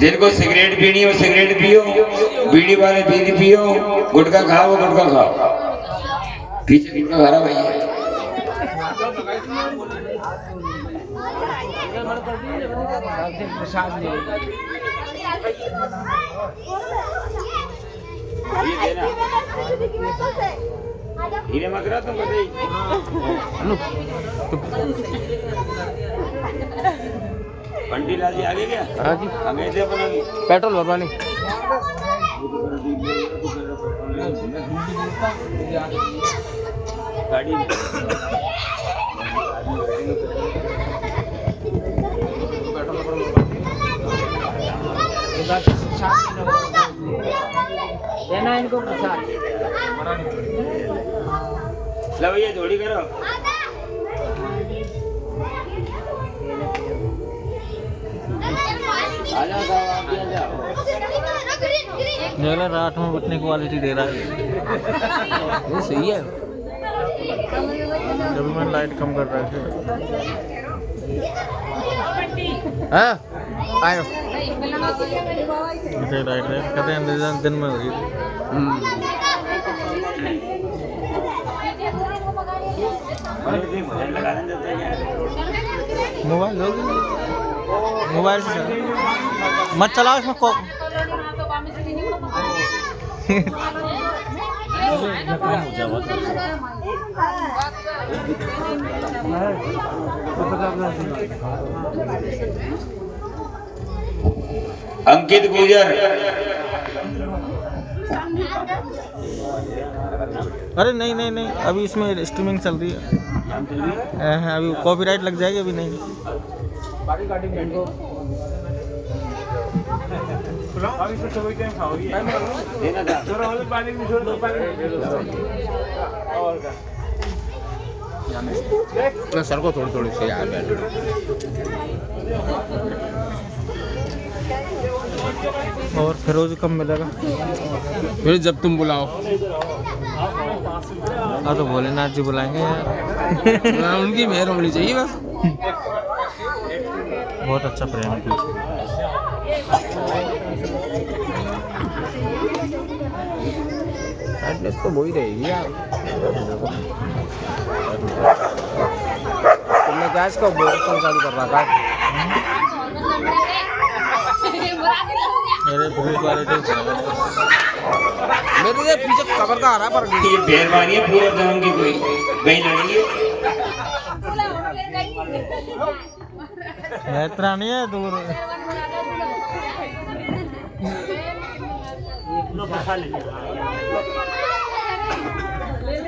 जिनको सिगरेट पीनी हो सिगरेट पियो बीड़ी वाले बीड़ी पियो गुटखा खाओ गुटखा खाओ पीछे पीछे हरा भैया हीरे मकरा तुम बताइए पंडित लाल जी आगे क्या हाँ जी आगे थे अपना पेट्रोल भरवाने गाड़ी में देना इनको प्रसाद लो भैया जोड़ी करो रात में बटने क्वालिटी दे रहा है ये सही है जब मैं लाइट कम कर रहा है आयो लाइट कहते हैं दिन में हो रही भजन लगा दें देते हैं मोबाइल लो, मोबाइल से चला। मत चलाओ इसमें को अंकित गुजर। अरे नहीं नहीं नहीं, अभी इसमें स्ट्रीमिंग चल रही है। अभी कॉपीराइट लग जाएगी, अभी नहीं। सर को थोड़ी थोड़ी से यार बैठ और फिरोज कब मिलेगा? फिर जब तुम बुलाओ। हाँ तो भोलेनाथ जी बुलाएंगे यार। उनकी मेहर होनी चाहिए बस। बहुत अच्छा प्रेम है पीछे। एटलीस्ट तो वो ही रहेगी यार। तुमने क्या इसका बोर्ड चालू कर रखा है? मेरे बहुत क्वालिटी मेरे ये पीछे कवर का आ रहा है पर ये मेहरबानी है पूरा जन्म की कोई गई लड़की है। इतना नहीं है दूर।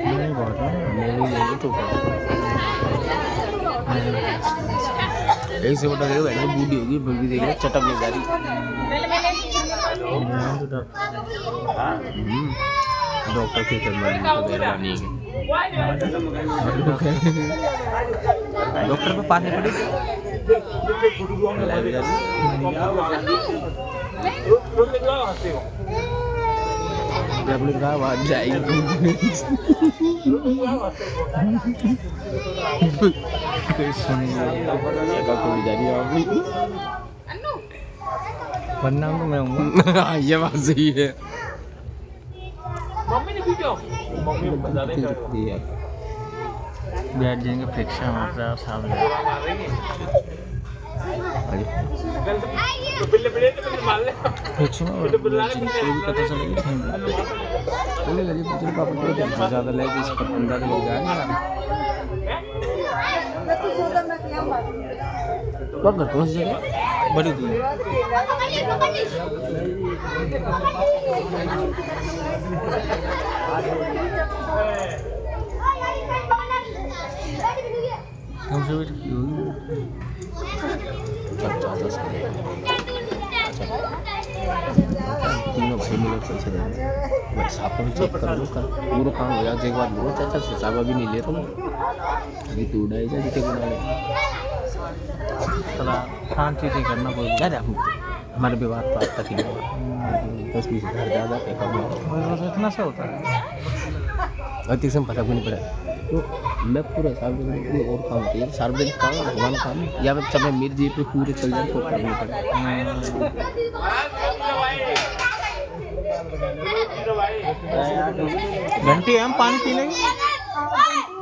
नहीं बहुत है। नहीं तो एक से बटा देखो बैठे बूढ़ी होगी बूढ़ी देख रहे चटक नहीं जा रही। डॉक्टर की मेहरबानी है। डॉक्टर पे पानी पड़ी जब लिखा आवाज जाएगी वरना तो मैं हूँ। ये बात सही है। बैठ जाएंगे फ्रिक्शन हमारे सामने। फ्रिक्शन और कोई भी पता चलेगी ज़्यादा लेगी इस पर अंदाजा लग जाएगा। घर कौन सी जगह? बड़ी दूर हमसे भी तीनों भाई मिले चलते रहे बस आप चेक कर लो कल पूरा काम हो जाए एक बार बहुत अच्छा से साहब अभी नहीं ले रहा हूँ अभी तू उड़ाई जा जितने बना ले थोड़ा शांति से करना कोई क्या है हमारे विवाद पास तक ही 10-20 हज़ार ज़्यादा पे कम इतना सा होता है। अति से पता भी नहीं पड़ा तो मैं पूरा सार्वजनिक और काम किया सार्वजनिक काम भगवान काम या मैं चाहे मेरे जी पे पूरे चल जाए तो करना नहीं पड़े। घंटी हम पानी पी लेंगे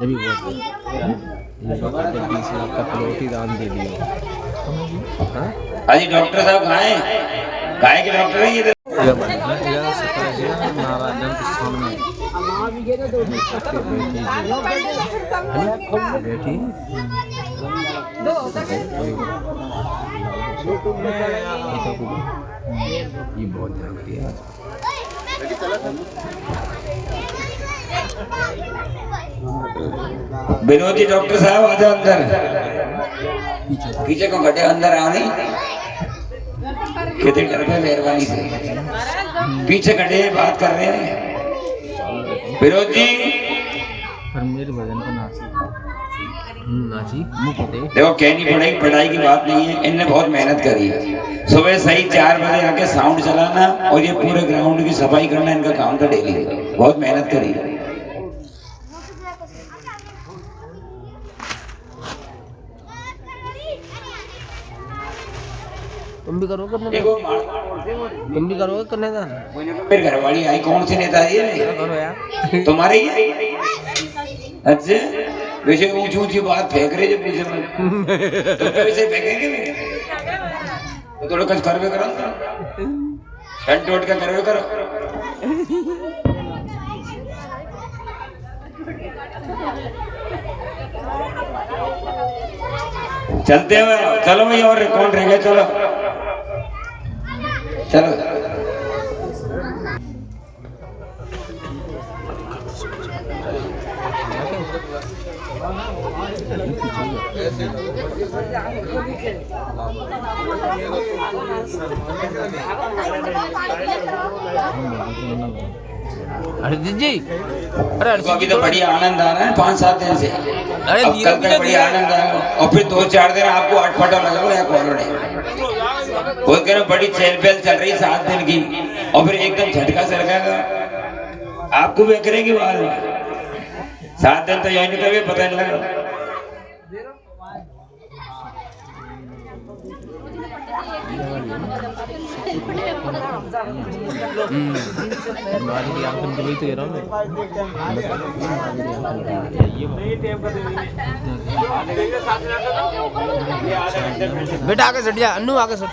जब भी बहुत 20 लाख का प्लॉट ही दान दे दिया। हाँ अजी डॉक्टर साहब कहाँ हैं? गाय के डॉक्टर हैं ये तो। नारायण के सामने बेटी ये बहुत जरूरी है। विनोद जी डॉक्टर साहब आ जाओ अंदर। पीछे को घटे अंदर आओ नहीं कितने डर पे मेहरबानी से पीछे खड़े बात कर रहे हैं। विनोद जी पर मेरे भजन को नाची नाची मुँह पोते देखो कहनी पड़ेगी पढ़ाई की बात नहीं है। इनने बहुत मेहनत करी है। सुबह सही 4 बजे आके साउंड चलाना और ये पूरे ग्राउंड की सफाई करना इनका काम था डेली। बहुत मेहनत करी है। तुम भी करोगे करने देखो तुम भी करोगे करने का मेरे घरवाली आई कौन सी नेता है ये करो यार तुम्हारे ही है? अच्छा वैसे ऊंची ऊंची बात फेंक रहे जो पीछे में तो वैसे फेंकेंगे भी तो थोड़ा कुछ करवे करो ठंड टोट का करवे करो चलते हुए चलो भाई और कौन रह गया चलो चलो अरे जी अरे तो अभी तो बढ़िया आनंद आ रहा है 5-7 दिन से अरे अब कल तक बढ़िया आनंद आएगा और फिर 2-4 दिन आपको अटपटा लगेगा या कॉलोनी वो कह रहे बड़ी चहल पहल चल रही 7 दिन की और फिर एकदम झटका सरकाएगा आपको भी करेगी बाद में 7 दिन तो यही निकल गए पता नहीं लगा माधुरी आंखन की वही तो कह रहा हूँ मैं बेटा आगे सट जा अन्नू आगे सट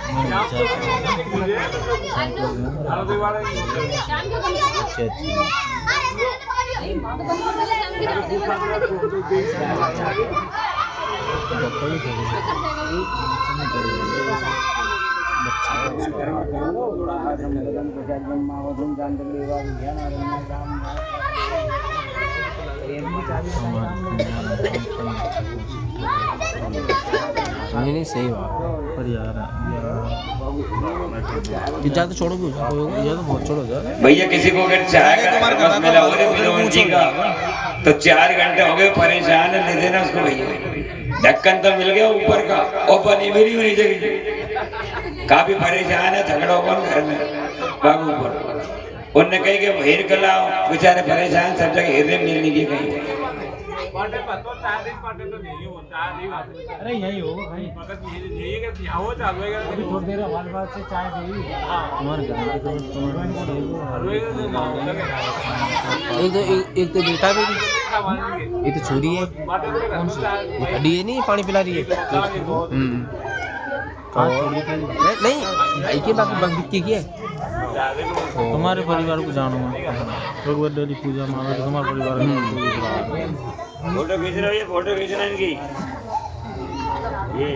नहीं सही बात पर यार ज्यादा छोड़ोगे ये तो बहुत छोड़ो यार भैया किसी को अगर चाय का मत मिला हो जी का तो 4 घंटे हो गए परेशान है दे देना उसको भैया ढक्कन तो मिल गया ऊपर का और पनी मेरी होनी चाहिए काफी परेशान है झगड़ा हुआ घर में बाबू ऊपर उनने कही कि हेर कर लाओ बेचारे परेशान सब जगह हेरने मिल नहीं कहीं अरे यही हो एक तो बेटा भी ये तो छोरी है कौन सी खड़ी है नहीं पानी पिला रही है नहीं भाई के बाकी बंदी की है तुम्हारे परिवार को जानो भगवत पूजा मानो तुम्हारे परिवार फोटो खींच रहे हो फोटो खींचना इनकी ये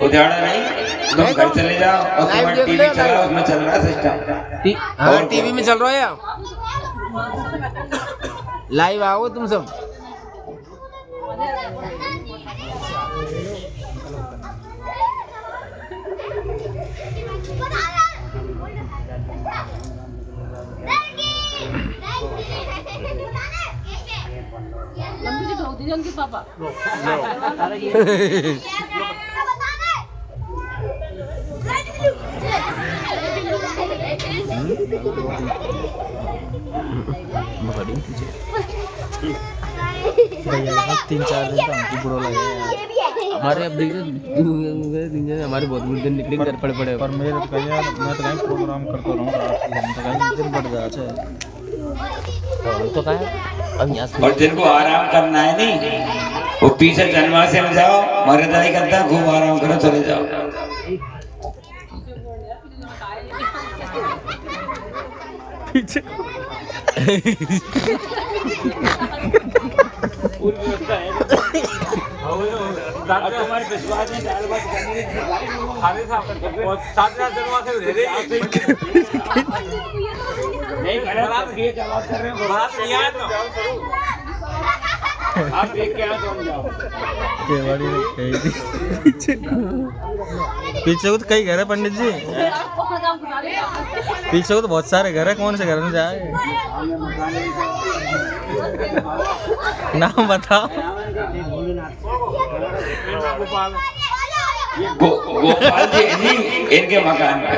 उजाड़ा नहीं तुम घर चले जाओ और तुम्हारा टीवी चल रहा उसमें चल रहा सिस्टम हाँ टीवी में चल रहा है लाइव आओ तुम सब पापा भैया 3-4 दिन तो हमको बुरा लगे हमारे अब हमारे बहुत बुरे दिन निकले घर पड़े पर मेरे तो कहीं यार मैं तो कहीं प्रोग्राम करता रहूँ रात को हम तो कहीं दिन बढ़ जाते तो कहा अब यहाँ और जिनको आराम करना है नहीं वो पीछे जन्माशय में जाओ मर्यादाई करता खूब आराम करो चले जाओ पीछे तुम्हारे विश्वास में दाल भात करने नहीं कर रहे हो आप देख के आओ तुम जाओ पीछे को तो कई घर है पंडित जी पीछे को तो बहुत सारे घर है कौन से घर में जाए नाम बताओ गोपाल जी नहीं इनके मकान पे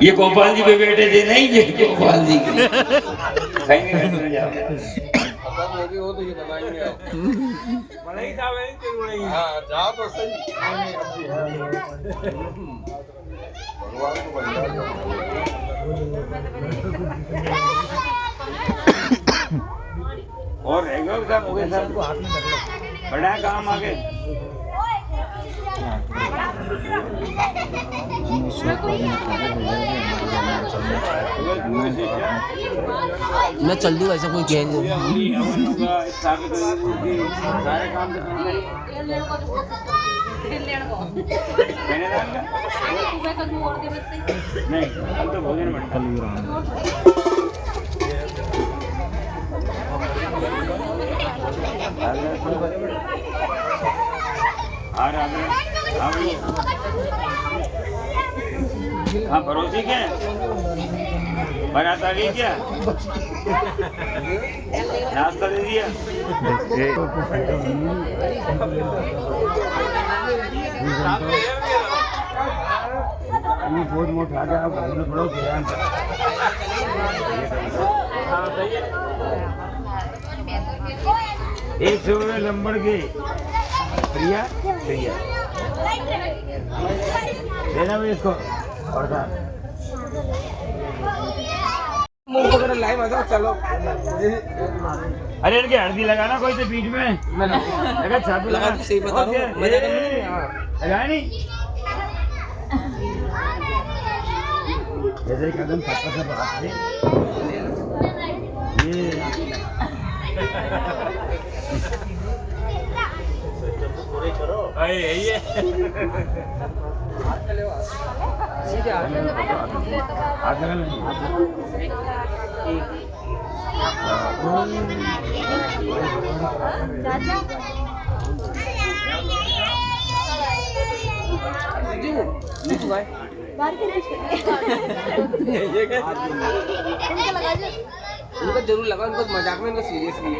ये गोपाल जी पे बैठे थे नहीं ये गोपाल जी के कहीं नहीं जाओ जाओ तो सही और रहेगा सब हो गए सब बड़ा काम आगे मैं चल दूँ ऐसा कोई कह नहीं। सारे काम नहीं कल तो भोजन हाँ पड़ोसी क्या बारात आ गई क्या नाश्ता दे दिया बहुत मोटा गया एक सौ नंबर के प्रिया प्रिया देना भी इसको और चलो अरे इनके हल्दी लगाना कोई तो बीच में अगर छाप लगा सही बता रहा हूँ लगा नहीं जैसे कदम सबका सब हाथ से ये हाथ इनको जरूर लगा, इनको मजाक में, इनको सीरियसली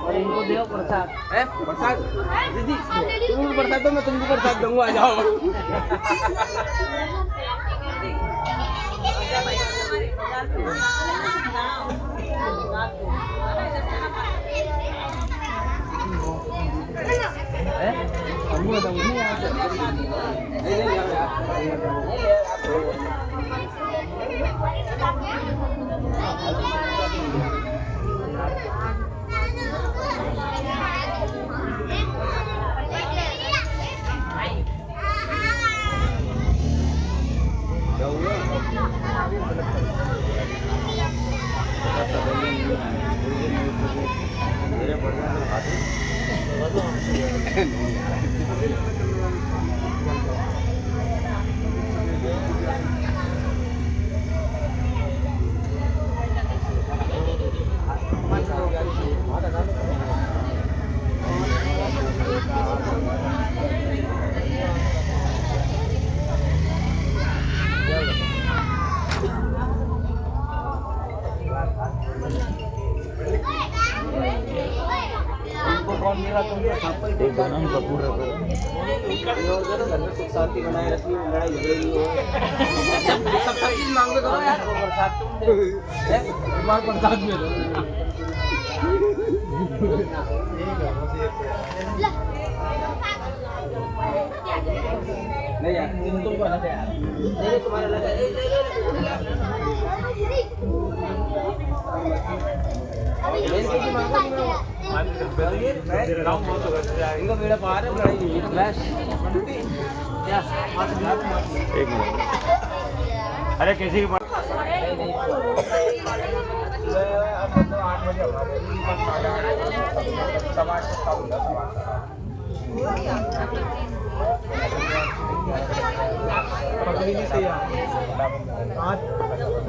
और इनको दे प्रसाद है प्रसाद दीदी तुम प्रसाद दो मैं तुमको प्रसाद दूंगा आ जाओ सब चीज मांगो करो यार प्रसाद तुम दे प्रसाद में दो नहीं यार तुमको अलग है यार नहीं तुम्हारा अलग है इनको बेड़ा पार है लड़ाई नहीं फ्लैश एक मिनट अरे किसी की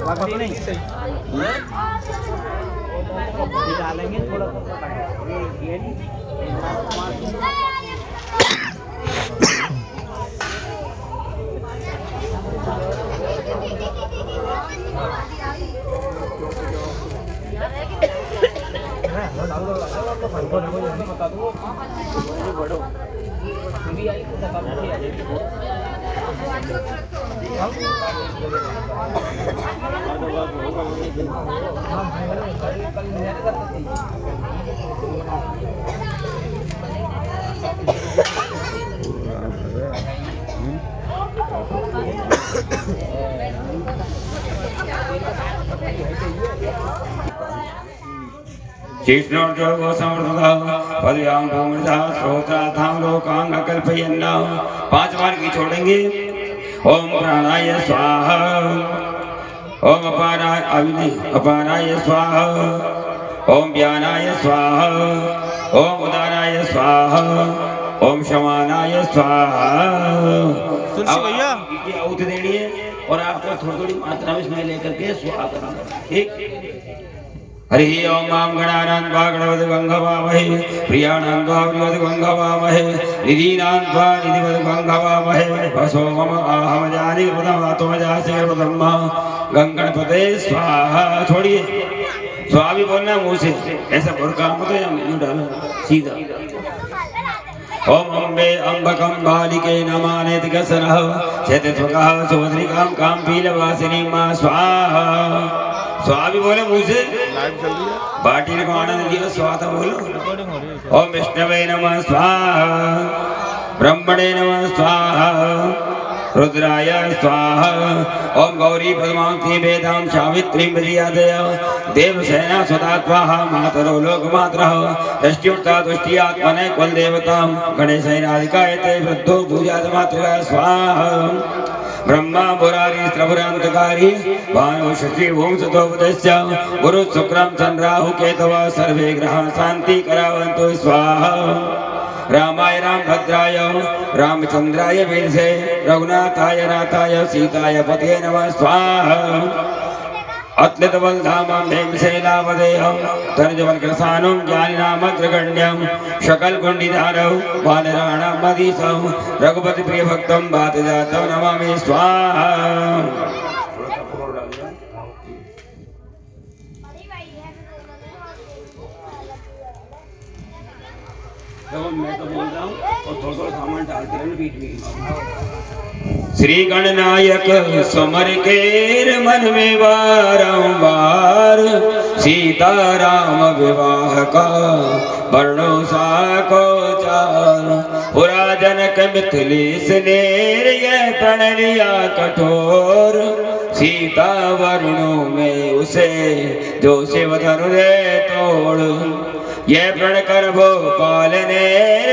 पकड़ी नहीं सही पकड़ी नहीं सही डालेंगे थोड़ा बता दो बड़ो शीर्षोर्जो समर्थता पदयाम भूमृता श्रोता धाम लोकांग अकल्पयन्ना 5 बार की छोड़ेंगे। ओम प्राणाय स्वाहा, ओम अपानाय स्वाहा, ओम व्यानाय स्वाहा, ओम उदानाय स्वाहा, ओम शमानाय स्वाहा। तुलसी भैया ये आहुति देनी है और आपको थोड़ी थोड़ी मात्रा में इसमें लेकर के स्वाहा करना है, ठीक। हरि ओम मां गणानां त्वा गणपति गंगवामहे, प्रियाणां त्वा प्रियपति गंगवामहे, निधीनां त्वा निधिपति गंगवामहे, वसो मम आहम जानी प्रथम आत्मजासे प्रथम गंगणपते स्वाहा। छोड़िए, स्वाहा भी बोलना मुंह से, ऐसा बुरका मत यूं डालो सीधा। ओम अम्बे अम्बकं बालिके नमानेति कसनः चेतस्वकः सुभद्रिकां कां पीलवासिनी मां स्वाहा। स्वाहा भी बोले मुंह से, बाटी को आनंद दिया स्वाहा तो बोलो। ओम विष्णवे नमः स्वाहा, ब्रह्मणे नमः स्वाहा, रुद्राय स्वाहा। ओम गौरी पद्मावती वेदां सावित्रीं विजयादय देवसेना सदा स्वाहा। मातरो लोकमात्रः दृष्ट्युक्ता तुष्ट्यात्मने कुलदेवतां गणेशैनादिकाय ते वृद्धो पूजातमात्रः स्वाहा। ब्रह्मा मुरारी त्रिपुरांतकारी भानु शशि ओम सतोपदेश्य गुरु शुक्रं चंद्राहु केतवः सर्वे ग्रहाः शांति करावन्तु स्वाहा। रामाय रामभद्राय रामचंद्राय वेदसे रघुनाथाय नाथाय सीताय पते नमः स्वाहा। अत्लित बलधामं भीमसेनावदेहं तनुजवल्कृसानुं ज्ञानिनामग्रगण्यं शकल गुंडीधारौ वानराणां मदीसं रघुपति प्रिय भक्तं वातजातं नमामि स्वाहा। मैं तो बोल रहा हूँ और थोड़ा सामान डालते रहना बीच में। श्री गणनायक समर केर मन में बारंबार सीताराम विवाह का वर्णो साको चार। पुरा जनक मिथिलेश नेर यह प्रण लिया कठोर सीता वर्णों में उसे जो शिव धनु रे तोड़। ये प्रण कर भोपाल ने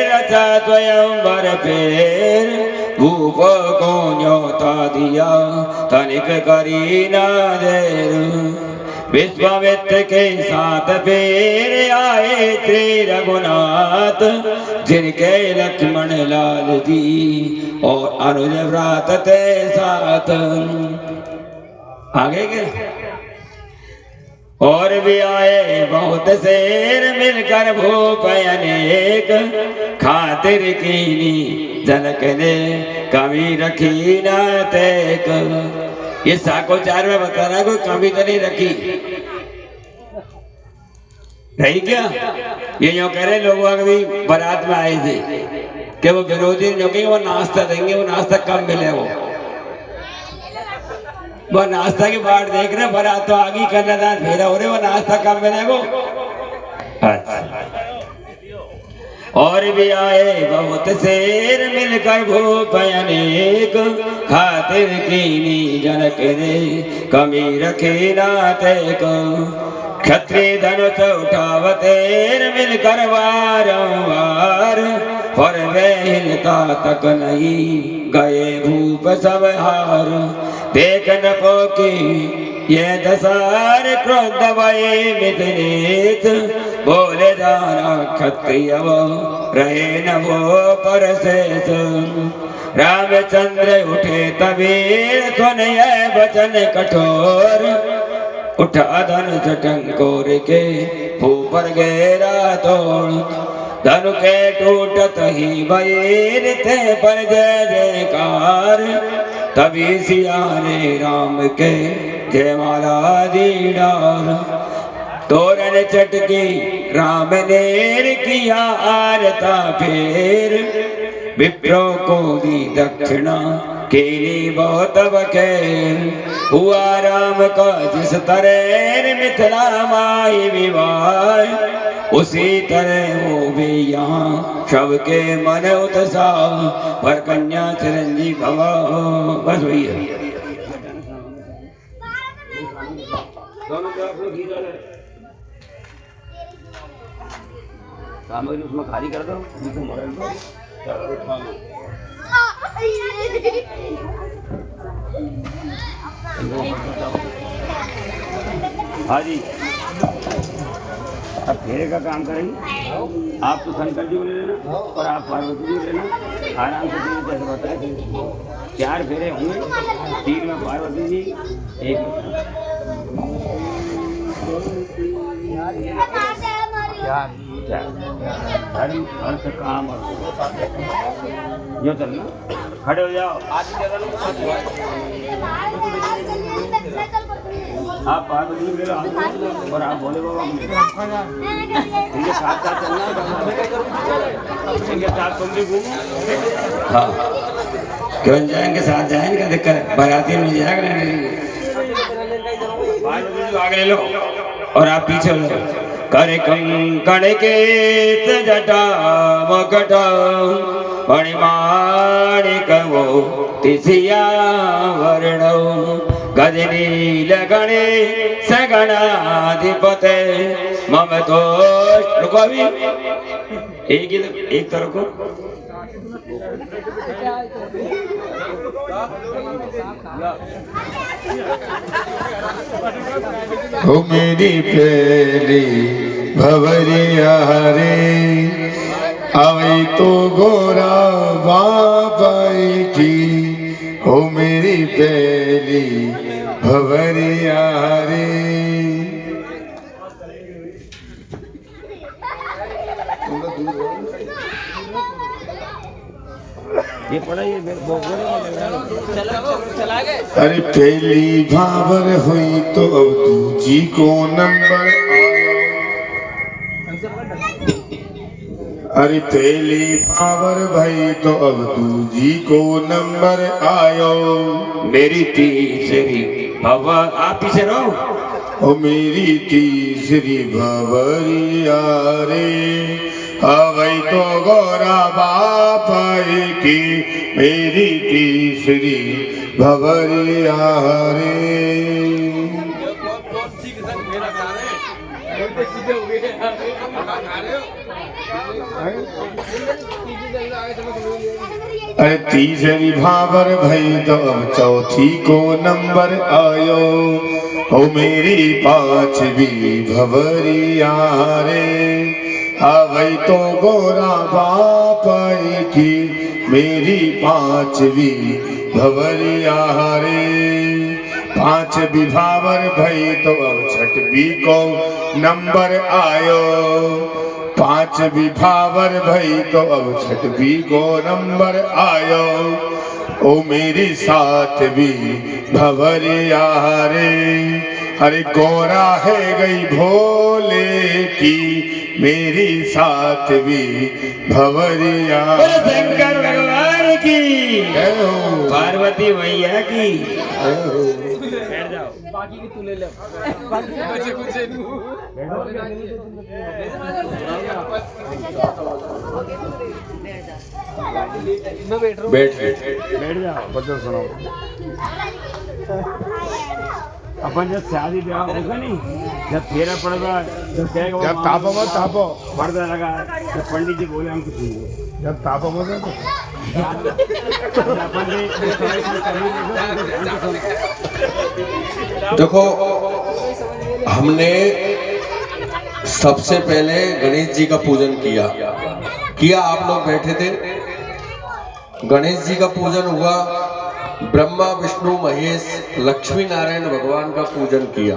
रचा स्वयंवर फेर भूप को न्योता दिया तनिक करी ना देर। विश्वामित्र के साथ फिर आए श्री रघुनाथ जिनके लक्ष्मण लाल जी और अनुज व्रात ते साथ। आगे के और भी आए बहुत शेर मिलकर भूप अनेक खातिर कीनी जनक ने कमी रखी न तेक। ये साकोचार में बताना कोई कमी तो नहीं रखी रही क्या। ये यूं कह रहे लोग अभी बारात में आए थे कि वो विरोधी जो कि वो नाश्ता देंगे, वो नाश्ता कब मिले वो नाश्ता की बाट देख रहे। बारात तो आगे कन्यादान फेरा हो रहे, वो नाश्ता कब मिले वो। और भी आए बहुत शेर मिलकर भूप अनेक खातिर कीनी जनक ने कमी रखी नाते को। क्षत्रिय धनुष उठावतेर मिलकर वारंवार पर वे हिलता तक नहीं गए भूप सब हार। देख न पोकी ये दसार क्रोध भये मिथिलेश बोले जाना क्षत्रिय वो रहे न वो परशेष। रामचंद्र उठे तभी सुन ये वचन कठोर उठा धनुष टंकोर के ऊपर गहरा तोड़। धनु के टूटत ही बहीर थे पर जय जयकार तभी सिया ने राम के जयमाला दी डार। तोरण चटकी राम ने किया आरता फेर विप्रो को दी दक्षिणा केली बहुत बखेर। हुआ राम का जिस तरह मिथिला माई विवाह उसी तरह वो भी यहाँ सबके मन उत्साह पर कन्या चिरंजीव भवा। बस वही है। दोनों सामग्री उसमें खाली कर दो, इसमें भर दो। चलो, उठा लो। हाँ जी, अब फेरे का काम करेंगे। आप तो शंकर जी को ले लेना और आप पार्वती जी को लेना, आराम से तीन जैसे बताए 4 फेरे होंगे, 3 में पार्वती जी, 1 धर्म अर्थ काम और जो चलना। खड़े हो जाओ, आप पार्वती जी ले लो और आप भोले बाबा को ले लो। इनके साथ साथ चलना, इनके साथ तुम भी घूमो। हाँ, क्यों जाएंगे, साथ जाएंगे, क्या दिक्कत है? बाराती में जाएगा नहीं। पार्वती जी आगे ले लो और आप पीछे लो। करे कंकण के जटा मकट मणिमाणिक वो तिसिया वर्ण गजनील गणे सगणाधिपते मम तो रुको अभी एक तरफ को हो मेरी पहली भवरिया रे आवे तो गोरा बाबाई की। हो मेरी पहली भवरिया रे। ये पड़ा ये चला गए। अरे पहली भावर हुई तो अब दूजी को नंबर आयो। अरे पहली भावर भाई तो अब दूजी को नंबर आयो। मेरी तीसरी हवा आप पीछे रहो। ओ मेरी तीसरी भवरिया रे अवै तो गौरा बापाई की। मेरी तीसरी भवरिया रे। अरे तीसरी भावर भई तो अब चौथी को नंबर आयो। ओ मेरी पांचवी भवरिया रे अवै तो गोरा बापाई की। मेरी पांचवी भवरिया रे। पांचवी भावर भई तो अब छठवीं को नंबर आयो। पांचवी भावर भई तो अब छठवीं को नंबर आयो। ओ मेरी सातवीं भवरिया रे अरे गोरा है गई भोले की। मेरी सातवीं भवरिया शंकर भगवान की, पार्वती मैया की। बैठ जाओ, बाकी की तू ले ले। बाकी के बच्चे कुछ मैं बैठ रहा हूँ। बैठ जाओ, बच्चों सुनो। अपन जब शादी ब्याह होगा नहीं, जब फेरा पड़ेगा, जब कहेगा जब तापो मत तापो पर्दा लगा, जब पंडित जी बोले हमको सुनिए, जब तापो मत देखो, हमने सबसे पहले गणेश जी का पूजन किया। आप लोग बैठे थे, गणेश जी का पूजन हुआ। ब्रह्मा विष्णु महेश लक्ष्मी नारायण भगवान का पूजन किया।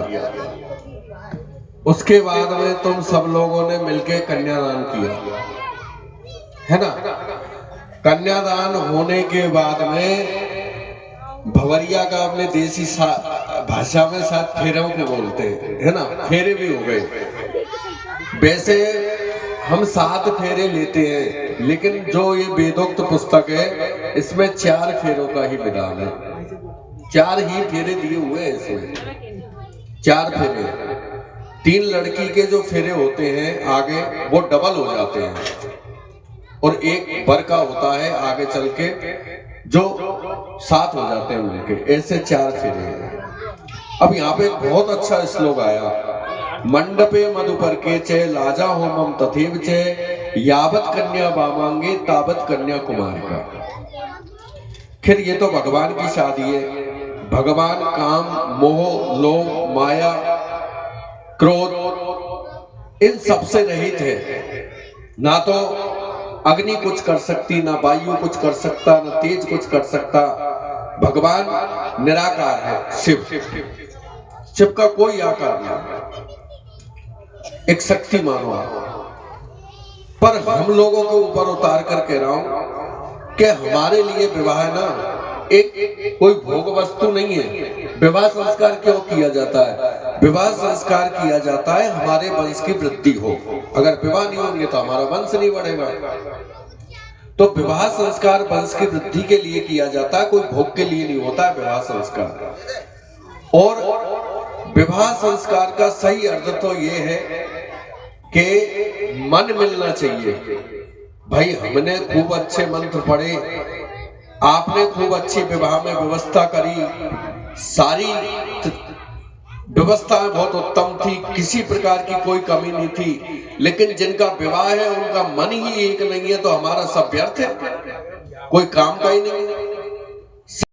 उसके बाद में तुम सब लोगों ने मिलकर कन्यादान किया, है ना। कन्यादान होने के बाद में भवरिया का अपने देसी भाषा में साथ फेरों को बोलते हैं, है ना। फेरे भी हो गए। वैसे हम 7 फेरे लेते हैं, लेकिन जो ये वेदोक्त पुस्तक है इसमें 4 फेरों का ही विधान है। 4 ही फेरे दिए हुए हैं इसमें, 4 फेरे। 3 लड़की के जो फेरे होते हैं आगे वो डबल हो जाते हैं, और एक बर का होता है आगे चल के जो 7 हो जाते हैं उनके। ऐसे 4 फेरे हैं। अब यहाँ पे बहुत अच्छा श्लोक आया, मंडपे मधुपर के चे लाजा होमम तथेव चे यावत कन्या वामांगे तावत कन्या कुमार का। फिर ये तो भगवान की शादी है। भगवान काम, मोह, लोभ, माया, क्रोध इन सबसे रहित है। ना तो अग्नि कुछ कर सकती, ना वायु कुछ कर सकता, ना तेज कुछ कर सकता। भगवान निराकार है, शिव। शिव का कोई आकार नहीं, एक शक्ति मानो आप। पर हम लोगों के ऊपर उतार कर कह रहा हूं कि हमारे लिए विवाह ना एक कोई भोग वस्तु नहीं है। विवाह संस्कार क्यों किया जाता है? विवाह संस्कार किया जाता है हमारे वंश की वृद्धि हो। अगर विवाह नहीं होंगे तो हमारा वंश नहीं बढ़ेगा। तो विवाह संस्कार वंश की वृद्धि के लिए किया जाता है, कोई भोग के लिए नहीं होता है विवाह संस्कार। और विवाह संस्कार का सही अर्थ तो ये है कि मन मिलना चाहिए। भाई हमने खूब अच्छे मंत्र पढ़े, आपने खूब अच्छी विवाह में व्यवस्था करी, सारी व्यवस्थाएं बहुत उत्तम थी, किसी प्रकार की कोई कमी नहीं थी। लेकिन जिनका विवाह है उनका मन ही एक नहीं है, तो हमारा सब व्यर्थ है, कोई काम का ही नहीं है।